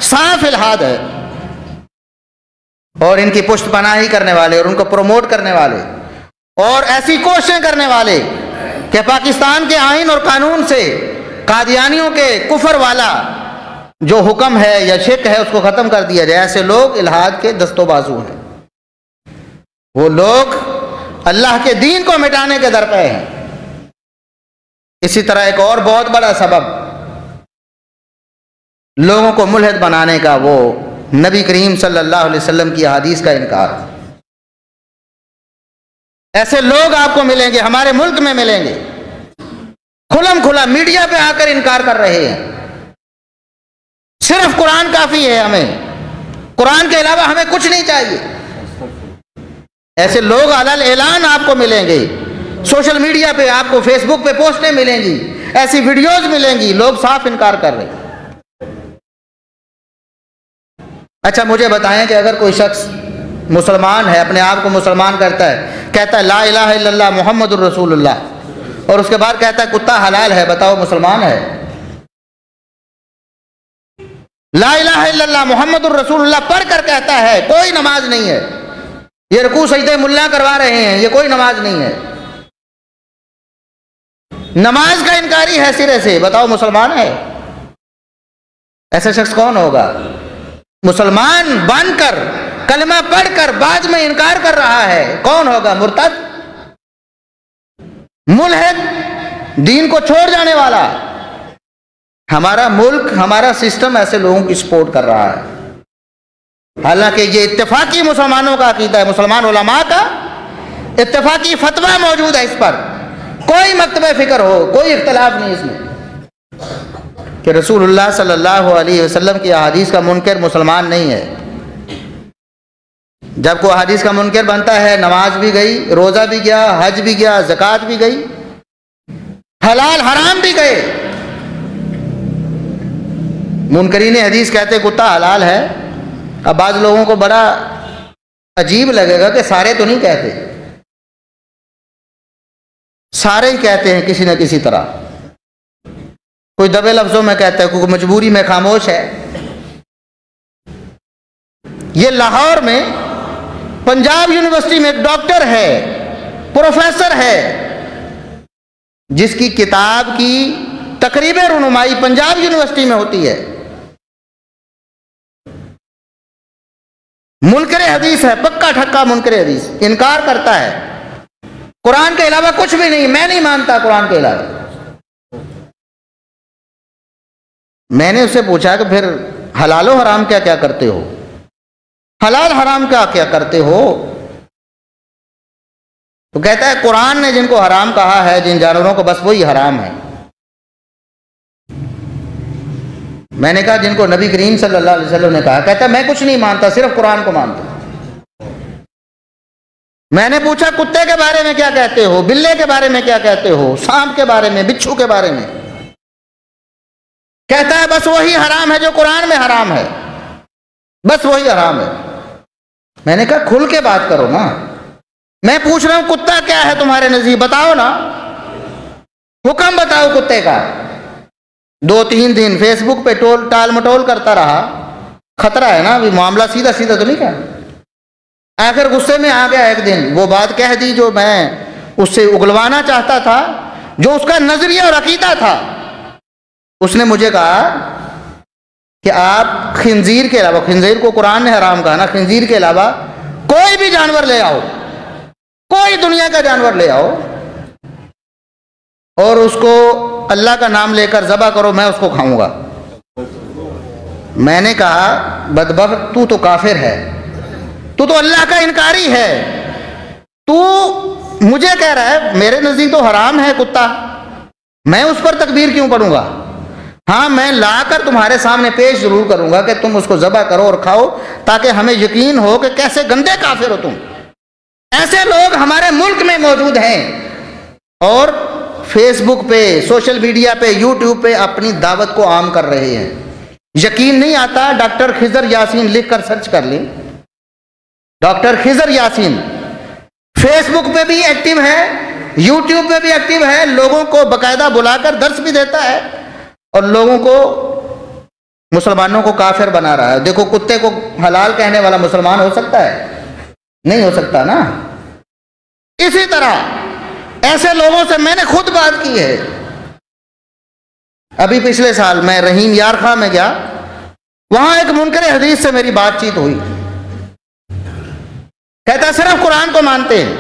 صاف الحاد ہے، اور ان کی پشت پناہی کرنے والے اور ان کو پروموٹ کرنے والے اور ایسی کوششیں کرنے والے کہ پاکستان کے آئین اور قانون سے قادیانیوں کے کفر والا جو حکم ہے یا شرک ہے اس کو ختم کر دیا جائے، ایسے لوگ الحاد کے دست و بازو ہیں۔ وہ لوگ اللہ کے دین کو مٹانے کے درپے ہیں۔ اسی طرح ایک اور بہت بڑا سبب لوگوں کو ملحد بنانے کا، وہ نبی کریم صلی اللہ علیہ وسلم کی احادیث کا انکار۔ ایسے لوگ آپ کو ملیں گے، ہمارے ملک میں ملیں گے، کھلم کھلا میڈیا پہ آ کر انکار کر رہے ہیں۔ صرف قرآن کافی ہے، ہمیں قرآن کے علاوہ ہمیں کچھ نہیں چاہیے۔ ایسے لوگ علل اعلان آپ کو ملیں گے، سوشل میڈیا پہ آپ کو فیس بک پہ پوسٹیں ملیں گی، ایسی ویڈیوز ملیں گی، لوگ صاف انکار کر رہے ہیں۔ اچھا مجھے بتائیں کہ اگر کوئی شخص مسلمان ہے، اپنے آپ کو مسلمان کرتا ہے، کہتا ہے لا الہ الا اللہ محمد الرسول اللہ، اور اس کے بعد کہتا ہے کتا حلال ہے، بتاؤ مسلمان ہے؟ لا الہ الا اللہ محمد الرسول اللہ پڑھ کر کہتا ہے کوئی نماز نہیں ہے، یہ رکوع سجدے ملا کروا رہے ہیں، یہ کوئی نماز نہیں ہے۔ نماز کا انکاری ہے سرے سے، بتاؤ مسلمان ہے؟ ایسا شخص کون ہوگا؟ مسلمان بن کر کلمہ پڑھ کر بعد میں انکار کر رہا ہے، کون ہوگا؟ مرتد، ملحد، دین کو چھوڑ جانے والا۔ ہمارا ملک، ہمارا سسٹم ایسے لوگوں کی سپورٹ کر رہا ہے، حالانکہ یہ اتفاقی مسلمانوں کا عقیدہ ہے، مسلمان علماء کا اتفاقی فتویٰ موجود ہے اس پر، کوئی مکتب فکر ہو، کوئی اختلاف نہیں اس میں کہ رسول اللہ صلی اللہ علیہ وسلم کی احادیث کا منکر مسلمان نہیں ہے۔ جب کوئی احادیث کا منکر بنتا ہے، نماز بھی گئی، روزہ بھی گیا، حج بھی گیا، زکوٰۃ بھی گئی، حلال حرام بھی گئے۔ منکرین حدیث کہتے کتا حلال ہے۔ اب بعض لوگوں کو بڑا عجیب لگے گا کہ سارے تو نہیں کہتے، سارے ہی کہتے ہیں کسی نہ کسی طرح، کوئی دبے لفظوں میں کہتا ہے، کوئی مجبوری میں خاموش ہے۔ یہ لاہور میں پنجاب یونیورسٹی میں ایک ڈاکٹر ہے، پروفیسر ہے، جس کی کتاب کی تقریب رونمائی پنجاب یونیورسٹی میں ہوتی ہے، منکر حدیث ہے، پکا ٹھکا منکر حدیث، انکار کرتا ہے قرآن کے علاوہ کچھ بھی نہیں، میں نہیں مانتا قرآن کے علاوہ۔ میں نے اس سے پوچھا کہ پھر حلال و حرام کیا کیا کرتے ہو، حلال حرام کیا کیا کرتے ہو؟ تو کہتا ہے قرآن نے جن کو حرام کہا ہے، جن جانوروں کو، بس وہی حرام ہے۔ میں نے کہا جن کو نبی کریم صلی اللہ علیہ وسلم نے کہا؟ کہتا ہے میں کچھ نہیں مانتا، صرف قرآن کو مانتا۔ میں نے پوچھا کتے کے بارے میں کیا کہتے ہو، بلے کے بارے میں کیا کہتے ہو، سانپ کے بارے میں، بچھو کے بارے میں؟ کہتا ہے بس وہی حرام ہے جو قرآن میں حرام ہے، بس وہی حرام ہے۔ میں نے کہا کھل کے بات کرو نا، میں پوچھ رہا ہوں کتا کیا ہے تمہارے نزدیک، بتاؤ نا، حکم بتاؤ کتے کا۔ 2-3 دن فیس بک پہ ٹال مٹول کرتا رہا، خطرہ ہے نا، ابھی معاملہ سیدھا سیدھا تو نہیں کیا۔ آخر غصے میں آ گیا، ایک دن وہ بات کہہ دی جو میں اس سے اگلوانا چاہتا تھا، جو اس کا نظریہ اور عقیدہ تھا۔ اس نے مجھے کہا کہ آپ خنزیر کے علاوہ، خنزیر کو قرآن نے حرام کہا نا، خنزیر کے علاوہ کوئی بھی جانور لے آؤ، کوئی دنیا کا جانور لے آؤ اور اس کو اللہ کا نام لے کر ذبح کرو، میں اس کو کھاؤں گا۔ میں نے کہا بدبخت، تو کافر ہے، تو اللہ کا انکاری ہے، تو مجھے کہہ رہا ہے میرے نزدیک تو حرام ہے کتا، میں اس پر تکبیر کیوں پڑھوں گا؟ ہاں میں لا کر تمہارے سامنے پیش ضرور کروں گا کہ تم اس کو ذبح کرو اور کھاؤ، تاکہ ہمیں یقین ہو کہ کیسے گندے کافر ہو تم۔ ایسے لوگ ہمارے ملک میں موجود ہیں اور فیس بک پہ، سوشل میڈیا پہ، یوٹیوب پہ اپنی دعوت کو عام کر رہے ہیں۔ یقین نہیں آتا؟ ڈاکٹر خضر یاسین لکھ کر سرچ کر لیں، ڈاکٹر خضر یاسین فیس بک پہ بھی ایکٹیو ہے، یوٹیوب پہ بھی ایکٹیو ہے، لوگوں کو باقاعدہ بلا کر درس بھی دیتا ہے اور لوگوں کو، مسلمانوں کو کافر بنا رہا ہے۔ دیکھو کتے کو حلال کہنے والا مسلمان ہو سکتا ہے؟ نہیں ہو سکتا نا۔ اسی طرح ایسے لوگوں سے میں نے خود بات کی ہے۔ ابھی پچھلے سال میں رحیم یار خاں میں گیا، وہاں ایک منکر حدیث سے میری بات چیت ہوئی، کہتا صرف قرآن کو مانتے ہیں۔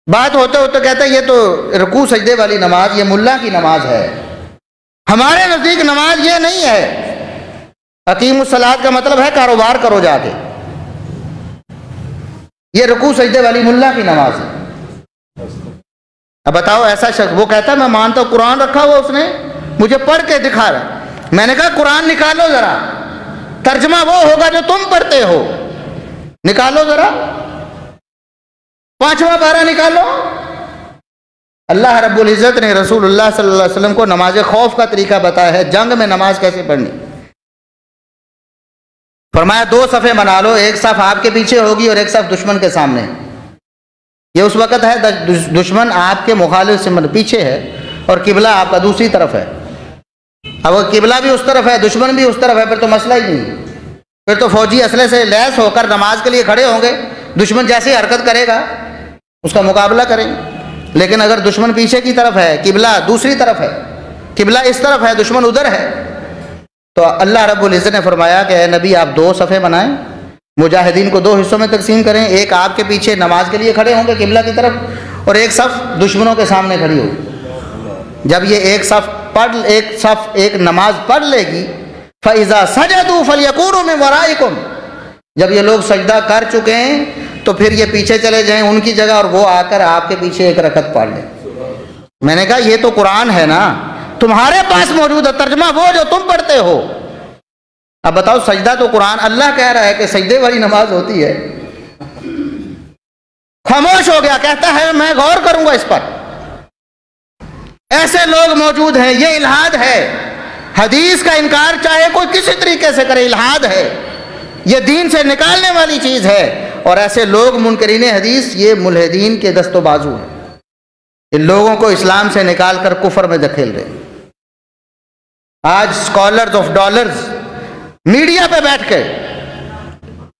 بات ہوتے ہوتے کہتا یہ تو رکوع سجدے والی نماز، یہ ملا کی نماز ہے، ہمارے نزدیک نماز یہ نہیں ہے۔ اقیم الصلاۃ کا مطلب ہے کاروبار کرو جا کے، یہ رکوع سجدے والی ملا کی نماز ہے۔ اب بتاؤ ایسا شخص، وہ کہتا میں مانتا ہوں، قرآن رکھا ہوا اس نے، مجھے پڑھ کے دکھا رہا۔ میں نے کہا قرآن نکالو ذرا، ترجمہ وہ ہوگا جو تم پڑھتے ہو، نکالو ذرا، 5واں پارہ نکالو۔ اللہ رب العزت نے رسول اللہ صلی اللہ علیہ وسلم کو نماز خوف کا طریقہ بتایا ہے، جنگ میں نماز کیسے پڑھنی۔ فرمایا 2 صفیں بنا لو، ایک صف آپ کے پیچھے ہوگی اور ایک صف دشمن کے سامنے۔ یہ اس وقت ہے دشمن آپ کے مخالف سے پیچھے ہے اور قبلہ آپ کا دوسری طرف ہے۔ اب وہ قبلہ بھی اس طرف ہے، دشمن بھی اس طرف ہے، پھر تو مسئلہ ہی نہیں، پھر تو فوجی اسلحے سے لیس ہو کر نماز کے لیے کھڑے ہوں گے، دشمن جیسی حرکت کرے گا اس کا مقابلہ کریں گے۔ لیکن اگر دشمن پیچھے کی طرف ہے، قبلہ دوسری طرف ہے، قبلہ اس طرف ہے، دشمن ادھر ہے، تو اللہ رب العزت نے فرمایا کہ اے نبی آپ 2 صفیں بنائیں، مجاہدین کو 2 حصوں میں تقسیم کریں، ایک آپ کے پیچھے نماز کے لیے کھڑے ہوں گے قبلہ کی طرف، اور ایک صف دشمنوں کے سامنے کھڑی ہوگی۔ جب یہ ایک نماز پڑھ لے گی، فَإِذَا سَجَدُوا فَلْيَكُونُوا مِنْ وَرَائِكُمْ، جب یہ لوگ سجدہ کر چکے ہیں تو پھر یہ پیچھے چلے جائیں ان کی جگہ، اور وہ آ کر آپ کے پیچھے 1 رکعت پڑھ لیں۔ میں نے کہا یہ تو قرآن ہے نا، تمہارے پاس موجود ہے، ترجمہ وہ جو تم پڑھتے ہو۔ اب بتاؤ، سجدہ تو قرآن اللہ کہہ رہا ہے کہ سجدے والی نماز ہوتی ہے، خاموش ہو گیا، کہتا ہے میں غور کروں گا اس پر۔ ایسے لوگ موجود ہیں، یہ الہاد ہے، حدیث کا انکار چاہے کوئی کسی طریقے سے کرے، الہاد ہے، یہ دین سے نکالنے والی چیز ہے، اور ایسے لوگ منکرین حدیث یہ ملحدین کے دست و بازو ہیں، ان لوگوں کو اسلام سے نکال کر کفر میں دھکیل رہے ہیں۔ آج اسکالرز آف ڈالرز میڈیا پہ بیٹھ کے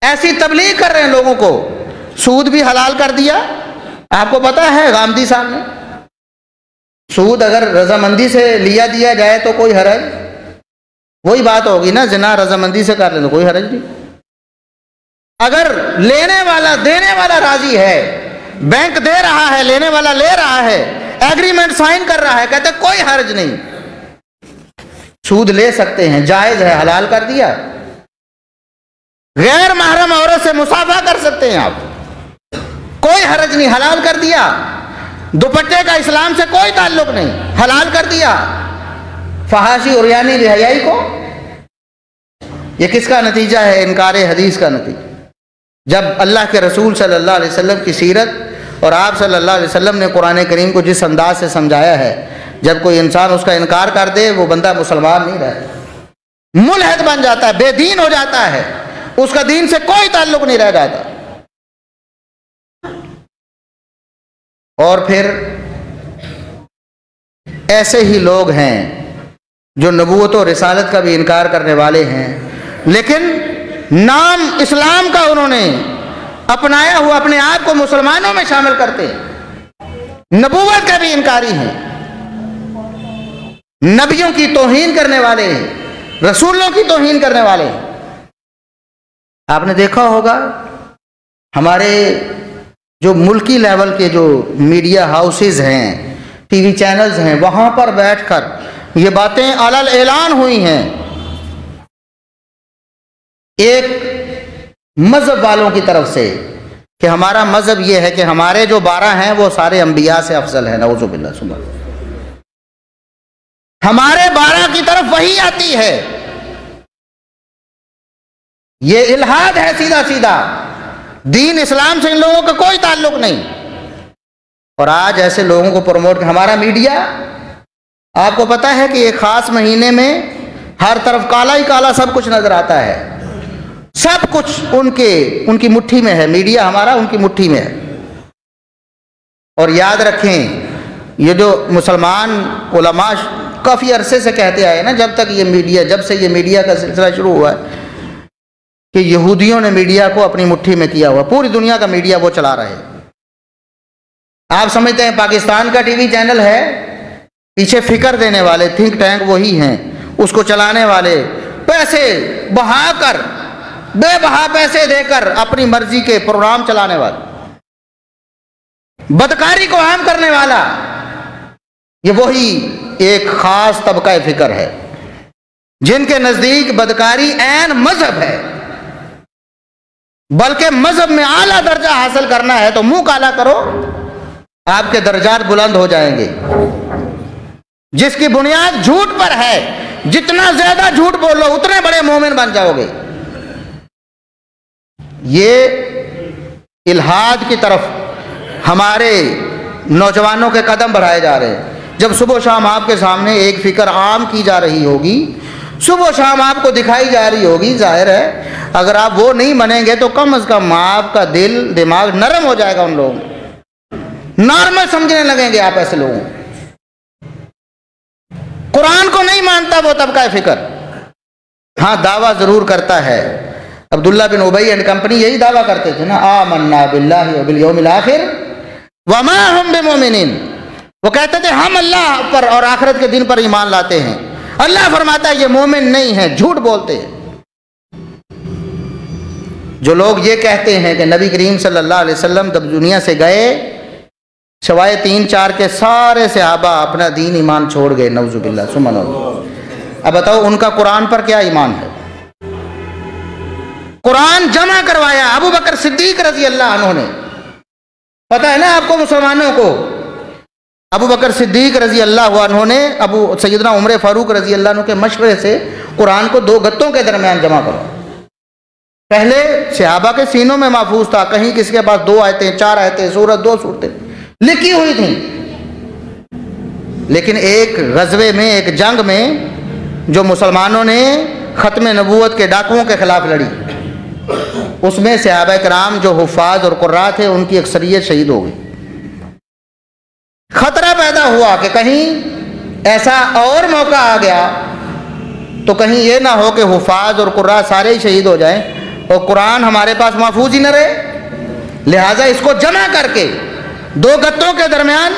ایسی تبلیغ کر رہے ہیں لوگوں کو، سود بھی حلال کر دیا۔ آپ کو پتا ہے غامدی صاحب نے، سود اگر رضامندی سے لیا دیا جائے تو کوئی حرج، وہی بات ہوگی نا، زنا رضامندی سے کر لیں تو کوئی حرج نہیں۔ اگر لینے والا دینے والا راضی ہے، بینک دے رہا ہے، لینے والا لے رہا ہے، ایگریمنٹ سائن کر رہا ہے، کہتے کوئی حرج نہیں، سود لے سکتے ہیں، جائز ہے، حلال کر دیا۔ غیر محرم عورت سے مصافحہ کر سکتے ہیں آپ، کوئی حرج نہیں، حلال کر دیا۔ دوپٹے کا اسلام سے کوئی تعلق نہیں، حلال کر دیا۔ فحاشی عریانی بے حیائی کو، یہ کس کا نتیجہ ہے؟ انکار حدیث کا نتیجہ۔ جب اللہ کے رسول صلی اللہ علیہ وسلم کی سیرت اور آپ صلی اللہ علیہ وسلم نے قرآن کریم کو جس انداز سے سمجھایا ہے، جب کوئی انسان اس کا انکار کر دے وہ بندہ مسلمان نہیں رہتا، ملحد بن جاتا ہے، بے دین ہو جاتا ہے، اس کا دین سے کوئی تعلق نہیں رہ جاتا۔ اور پھر ایسے ہی لوگ ہیں جو نبوت و رسالت کا بھی انکار کرنے والے ہیں، لیکن نام اسلام کا انہوں نے اپنایا ہوا اپنے آپ کو مسلمانوں میں شامل کرتے ہیں، نبوت کا بھی انکاری ہیں، نبیوں کی توہین کرنے والے ہیں، رسولوں کی توہین کرنے والے ہیں۔ آپ نے دیکھا ہوگا ہمارے جو ملکی لیول کے جو میڈیا ہاؤسز ہیں، ٹی وی چینلز ہیں، وہاں پر بیٹھ کر یہ باتیں علل اعلان ہوئی ہیں ایک مذہب والوں کی طرف سے کہ ہمارا مذہب یہ ہے کہ ہمارے جو 12 ہیں وہ سارے انبیاء سے افضل ہیں، نعوذ باللہ سبحان، ہمارے 12 کی طرف وحی آتی ہے۔ یہ الہاد ہے سیدھا سیدھا، دین اسلام سے ان لوگوں کا کوئی تعلق نہیں۔ اور آج ایسے لوگوں کو پروموٹ، ہمارا میڈیا آپ کو پتا ہے کہ ایک خاص مہینے میں ہر طرف کالا ہی کالا سب کچھ نظر آتا ہے، سب کچھ ان کی مٹھی میں ہے، میڈیا ہمارا ان کی مٹھی میں ہے۔ اور یاد رکھیں، یہ جو مسلمان علماء کافی عرصے سے کہتے آئے نا، جب سے یہ میڈیا کا سلسلہ شروع ہوا ہے کہ یہودیوں نے میڈیا کو اپنی مٹھی میں کیا ہوا، پوری دنیا کا میڈیا وہ چلا رہے ہیں۔ آپ سمجھتے ہیں پاکستان کا ٹی وی چینل ہے، پیچھے فکر دینے والے تھنک ٹینک وہی ہیں، اس کو چلانے والے پیسے بہا کر، بے بہا پیسے دے کر اپنی مرضی کے پروگرام چلانے والے، بدکاری کو عام کرنے والا، یہ وہی ایک خاص طبقہ فکر ہے جن کے نزدیک بدکاری عین مذہب ہے، بلکہ مذہب میں اعلیٰ درجہ حاصل کرنا ہے تو منہ کالا کرو، آپ کے درجات بلند ہو جائیں گے۔ جس کی بنیاد جھوٹ پر ہے، جتنا زیادہ جھوٹ بولو اتنے بڑے مومن بن جاؤ گے۔ یہ الہاد کی طرف ہمارے نوجوانوں کے قدم بڑھائے جا رہے ہیں۔ جب صبح و شام آپ کے سامنے ایک فکر عام کی جا رہی ہوگی، صبح و شام آپ کو دکھائی جا رہی ہوگی، ظاہر ہے اگر آپ وہ نہیں منیں گے تو کم از کم آپ کا دل دماغ نرم ہو جائے گا، ان لوگوں نارمل سمجھنے لگیں گے آپ ایسے لوگوں۔ قرآن کو نہیں مانتا وہ طبقہ فکر، ہاں دعویٰ ضرور کرتا ہے۔ عبداللہ بن ابی اینڈ کمپنی یہی دعویٰ کرتے تھے نا، آمنا باللہ وبالیوم الآخر، وما ہم بمؤمنین، وہ کہتے تھے ہم اللہ پر اور آخرت کے دن پر ایمان لاتے ہیں۔ اللہ فرماتا ہے یہ مومن نہیں ہے، جھوٹ بولتے ہیں۔ جو لوگ یہ کہتے ہیں کہ نبی کریم صلی اللہ علیہ وسلم جب دنیا سے گئے سوائے 3-4 کے سارے صحابہ اپنا دین ایمان چھوڑ گئے، نعوذ باللہ ثم نعوذ۔ اب بتاؤ ان کا قرآن پر کیا ایمان ہے؟ قرآن جمع کروایا ابو بکر صدیق رضی اللہ عنہ نے، پتہ ہے نا آپ کو مسلمانوں کو، ابو بکر صدیق رضی اللہ عنہ نے سیدنا عمر فاروق رضی اللہ عنہ کے مشورے سے قرآن کو 2 گتوں کے درمیان جمع کرا۔ پہلے صحابہ کے سینوں میں محفوظ تھا، کہیں کسی کے پاس 2 آیتیں 4 آیتیں سورت 2 صورتیں لکھی ہوئی تھیں، لیکن ایک غزوے میں، ایک جنگ میں جو مسلمانوں نے ختم نبوت کے ڈاکوؤں کے خلاف لڑی، اس میں صحابہ کرام جو حفاظ اور قراء تھے ان کی اکثریت شہید ہو گئی۔ خطرہ پیدا ہوا کہ کہیں ایسا اور موقع آ گیا تو کہیں یہ نہ ہو کہ حفاظ اور قراء سارے ہی شہید ہو جائیں اور قرآن ہمارے پاس محفوظ ہی نہ رہے، لہٰذا اس کو جمع کر کے 2 گتوں کے درمیان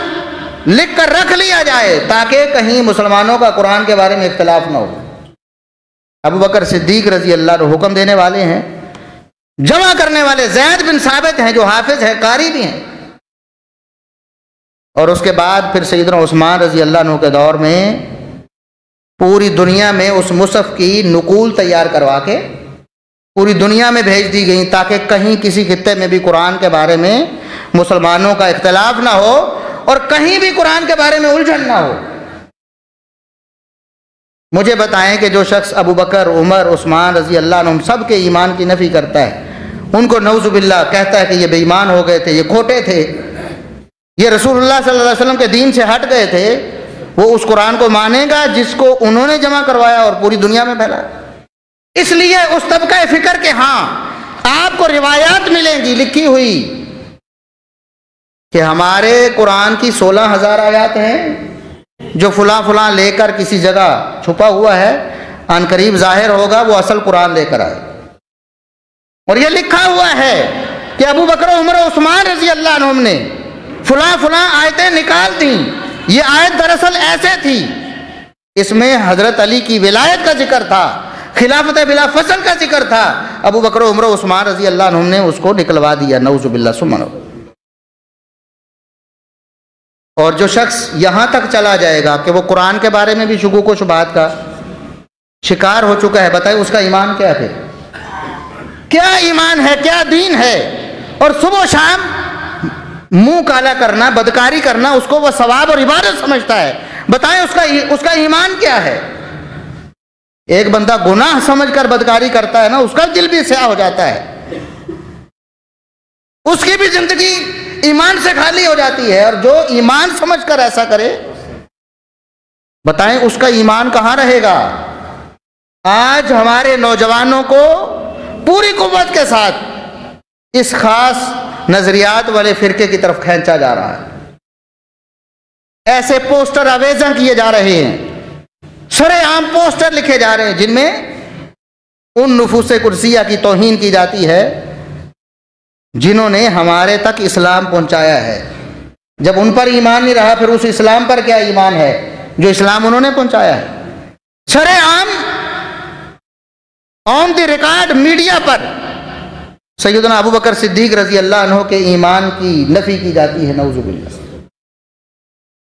لکھ کر رکھ لیا جائے تاکہ کہیں مسلمانوں کا قرآن کے بارے میں اختلاف نہ ہو۔ ابو بکر صدیق رضی اللہ عنہ حکم دینے والے ہیں، جمع کرنے والے زید بن ثابت ہیں جو حافظ ہیں، قاری بھی ہیں، اور اس کے بعد پھر سیدنا عثمان رضی اللہ عنہ کے دور میں پوری دنیا میں اس مصحف کی نقول تیار کروا کے پوری دنیا میں بھیج دی گئی تاکہ کہیں کسی خطے میں بھی قرآن کے بارے میں مسلمانوں کا اختلاف نہ ہو اور کہیں بھی قرآن کے بارے میں الجھن نہ ہو۔ مجھے بتائیں کہ جو شخص ابو بکر، عمر، عثمان رضی اللہ عنہم سب کے ایمان کی نفی کرتا ہے، ان کو نعوذ باللہ کہتا ہے کہ یہ بے ایمان ہو گئے تھے، یہ کھوٹے تھے، یہ رسول اللہ صلی اللہ علیہ وسلم کے دین سے ہٹ گئے تھے، وہ اس قرآن کو مانے گا جس کو انہوں نے جمع کروایا اور پوری دنیا میں پھیلایا۔ اس لیے اس طبقہ فکر کے ہاں آپ کو روایات ملیں گی لکھی ہوئی کہ ہمارے قرآن کی 16,000 آیات ہیں جو فلاں فلاں لے کر کسی جگہ چھپا ہوا ہے، ان قریب ظاہر ہوگا وہ اصل قرآن لے کر آئے، اور یہ لکھا ہوا ہے کہ ابو بکر، عمر، عثمان رضی اللہ عنہم نے فلاں فلاں آیتیں نکال دیں، یہ آیت دراصل ایسے تھی، اس میں حضرت علی کی ولایت کا ذکر تھا، خلافت بلا فصل کا ذکر تھا، ابو بکر، عمر، عثمان رضی اللہ عنہم نے اس کو نکلوا دیا، نعوذ باللہ ثم نعوذ۔ اور جو شخص یہاں تک چلا جائے گا کہ وہ قرآن کے بارے میں بھی شکوک و شبہات کا شکار ہو چکا ہے، بتائیں اس کا ایمان کیا ہے؟ کیا ایمان ہے، کیا دین ہے؟ اور صبح و شام منہ کالا کرنا، بدکاری کرنا اس کو وہ ثواب اور عبادت سمجھتا ہے، بتائیں اس کا ایمان کیا ہے؟ ایک بندہ گناہ سمجھ کر بدکاری کرتا ہے نا، اس کا دل بھی سیاہ ہو جاتا ہے، اس کی بھی زندگی ایمان سے خالی ہو جاتی ہے، اور جو ایمان سمجھ کر ایسا کرے بتائیں اس کا ایمان کہاں رہے گا؟ آج ہمارے نوجوانوں کو پوری قوت کے ساتھ اس خاص نظریات والے فرقے کی طرف کھینچا جا رہا ہے، ایسے پوسٹر آویزاں کیے جا رہے ہیں، سرے عام پوسٹر لکھے جا رہے ہیں جن میں ان نفوس قدسیہ کی توہین کی جاتی ہے جنہوں نے ہمارے تک اسلام پہنچایا ہے۔ جب ان پر ایمان نہیں رہا پھر اس اسلام پر کیا ایمان ہے جو اسلام انہوں نے پہنچایا ہے؟ سرے عام آن دی ریکارڈ میڈیا پر سیدنا ابو بکر صدیق رضی اللہ عنہ کے ایمان کی نفی کی جاتی ہے، نعوذ باللہ۔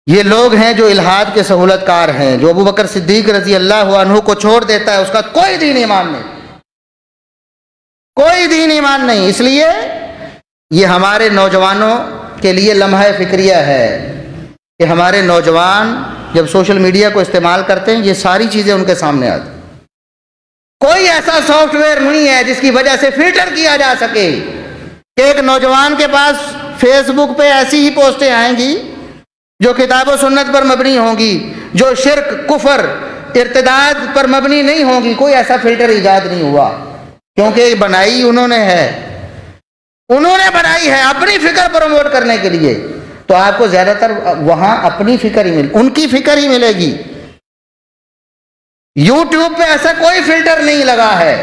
یہ لوگ ہیں جو الحاد کے سہولت کار ہیں، جو ابو بکر صدیق رضی اللہ عنہ کو چھوڑ دیتا ہے اس کا کوئی دین ایمان نہیں، کوئی دین ایمان نہیں۔ اس لیے یہ ہمارے نوجوانوں کے لیے لمحہ فکریہ ہے کہ ہمارے نوجوان جب سوشل میڈیا کو استعمال کرتے ہیں یہ ساری چیزیں ان کے سامنے آتی، کوئی ایسا سافٹ ویئر نہیں ہے جس کی وجہ سے فلٹر کیا جا سکے کہ ایک نوجوان کے پاس فیس بک پہ ایسی ہی پوسٹیں آئیں گی جو کتاب و سنت پر مبنی ہوں گی، جو شرک، کفر، ارتداد پر مبنی نہیں ہوں گی۔ کوئی ایسا فلٹر ایجاد نہیں ہوا کیونکہ بنائی انہوں نے ہے، انہوں نے بنائی ہے اپنی فکر پروموٹ کرنے کے لیے، تو آپ کو زیادہ تر وہاں اپنی فکر ہی ان کی فکر ہی ملے گی۔ یوٹیوب پہ ایسا کوئی فلٹر نہیں لگا ہے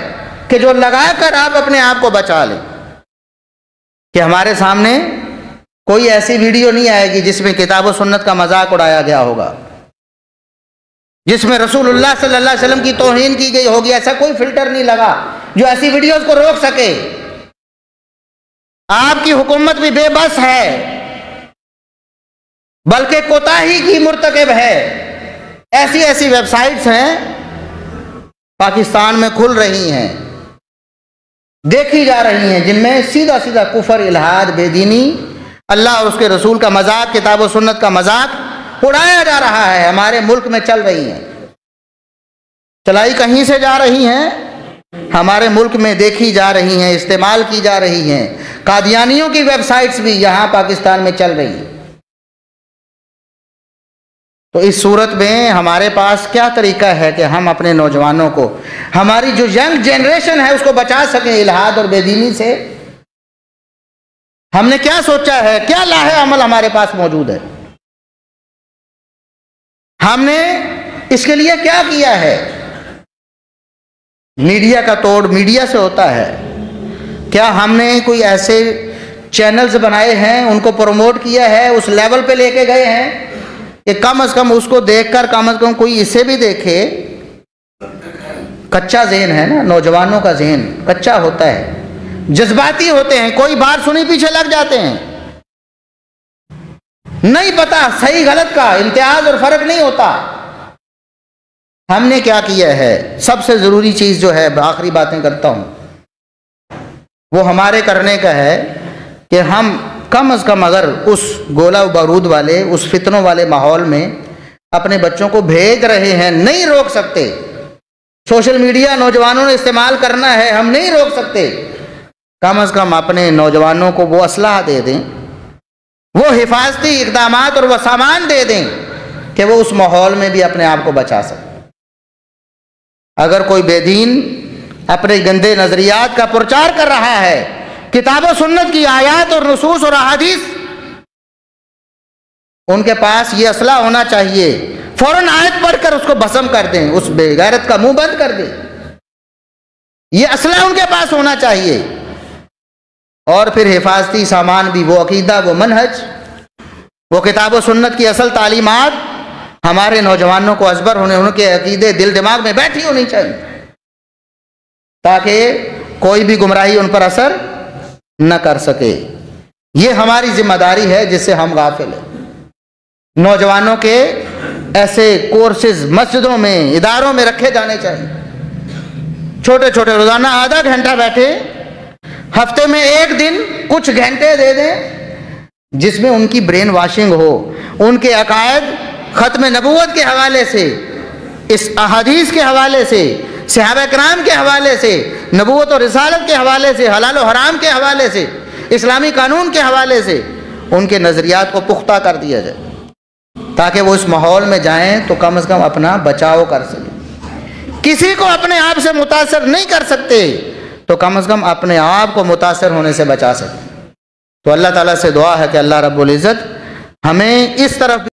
کہ جو لگا کر آپ اپنے آپ کو بچا لیں کہ ہمارے سامنے کوئی ایسی ویڈیو نہیں آئے گی جس میں کتاب و سنت کا مذاق اڑایا گیا ہوگا، جس میں رسول اللہ صلی اللہ علیہ وسلم کی توہین کی گئی ہوگی۔ ایسا کوئی فلٹر نہیں لگا جو ایسی ویڈیوز کو روک سکے۔ آپ کی حکومت بھی بے بس ہے، بلکہ کوتاہی کی مرتکب ہے۔ ایسی ایسی ویب سائٹس ہیں پاکستان میں کھل رہی ہیں، دیکھی جا رہی ہیں، جن میں سیدھا سیدھا کفر، الحاد، بے دینی، اللہ اور اس کے رسول کا مذاق، کتاب و سنت کا مذاق اڑایا جا رہا ہے۔ ہمارے ملک میں چل رہی ہیں، چلائی کہیں سے جا رہی ہیں، ہمارے ملک میں دیکھی جا رہی ہیں، استعمال کی جا رہی ہیں۔ قادیانیوں کی ویب سائٹس بھی یہاں پاکستان میں چل رہی ہیں۔ تو اس صورت میں ہمارے پاس کیا طریقہ ہے کہ ہم اپنے نوجوانوں کو، ہماری جو ینگ جنریشن ہے، اس کو بچا سکیں الحاد اور بے دینی سے؟ ہم نے کیا سوچا ہے؟ کیا لاہے عمل ہمارے پاس موجود ہے؟ ہم نے اس کے لیے کیا کیا ہے؟ میڈیا کا توڑ میڈیا سے ہوتا ہے۔ کیا ہم نے کوئی ایسے چینلز بنائے ہیں، ان کو پروموٹ کیا ہے، اس لیول پہ لے کے گئے ہیں کہ کم از کم اس کو دیکھ کر کم از کم کوئی اسے بھی دیکھے؟ کچا ذہن ہے نا، نوجوانوں کا ذہن کچا ہوتا ہے، جذباتی ہوتے ہیں، کوئی بات سنی پیچھے لگ جاتے ہیں، نہیں پتا صحیح غلط کا امتیاز اور فرق نہیں ہوتا۔ ہم نے کیا کیا ہے؟ سب سے ضروری چیز جو ہے، آخری باتیں کرتا ہوں، وہ ہمارے کرنے کا ہے کہ ہم کم از کم اگر اس گولہ و بارود والے، اس فتنوں والے ماحول میں اپنے بچوں کو بھیج رہے ہیں، نہیں روک سکتے۔ سوشل میڈیا نوجوانوں نے استعمال کرنا ہے، ہم نہیں روک سکتے۔ کم از کم اپنے نوجوانوں کو وہ اسلحہ دے دیں، وہ حفاظتی اقدامات اور وہ سامان دے دیں کہ وہ اس ماحول میں بھی اپنے آپ کو بچا سکیں۔ اگر کوئی بے دین اپنے گندے نظریات کا پرچار کر رہا ہے، کتاب و سنت کی آیات اور نصوص اور احادیث، ان کے پاس یہ اسلحہ ہونا چاہیے، فوراً آیت پڑھ کر اس کو بھسم کر دیں، اس بے غیرت کا منہ بند کر دیں۔ یہ اسلحہ ان کے پاس ہونا چاہیے، اور پھر حفاظتی سامان بھی، وہ عقیدہ، وہ منہج، وہ کتاب و سنت کی اصل تعلیمات ہمارے نوجوانوں کو ازبر ہونے، ان کے عقیدے دل دماغ میں بیٹھی ہونی چاہیے، تاکہ کوئی بھی گمراہی ان پر اثر نہ کر سکے۔ یہ ہماری ذمہ داری ہے جس سے ہم غافل ہیں۔ نوجوانوں کے ایسے کورسز مسجدوں میں، اداروں میں رکھے جانے چاہیے، چھوٹے چھوٹے، روزانہ آدھا گھنٹہ بیٹھے، ہفتے میں ایک دن کچھ گھنٹے دے دیں، جس میں ان کی برین واشنگ ہو، ان کے عقائد ختم نبوت کے حوالے سے، اس احادیث کے حوالے سے، صحابہ کرام کے حوالے سے، نبوت اور رسالت کے حوالے سے، حلال و حرام کے حوالے سے، اسلامی قانون کے حوالے سے ان کے نظریات کو پختہ کر دیا جائے، تاکہ وہ اس ماحول میں جائیں تو کم از کم اپنا بچاؤ کر سکیں۔ کسی کو اپنے آپ سے متاثر نہیں کر سکتے تو کم از کم اپنے آپ کو متاثر ہونے سے بچا سکیں۔ تو اللہ تعالیٰ سے دعا ہے کہ اللہ رب العزت ہمیں اس طرف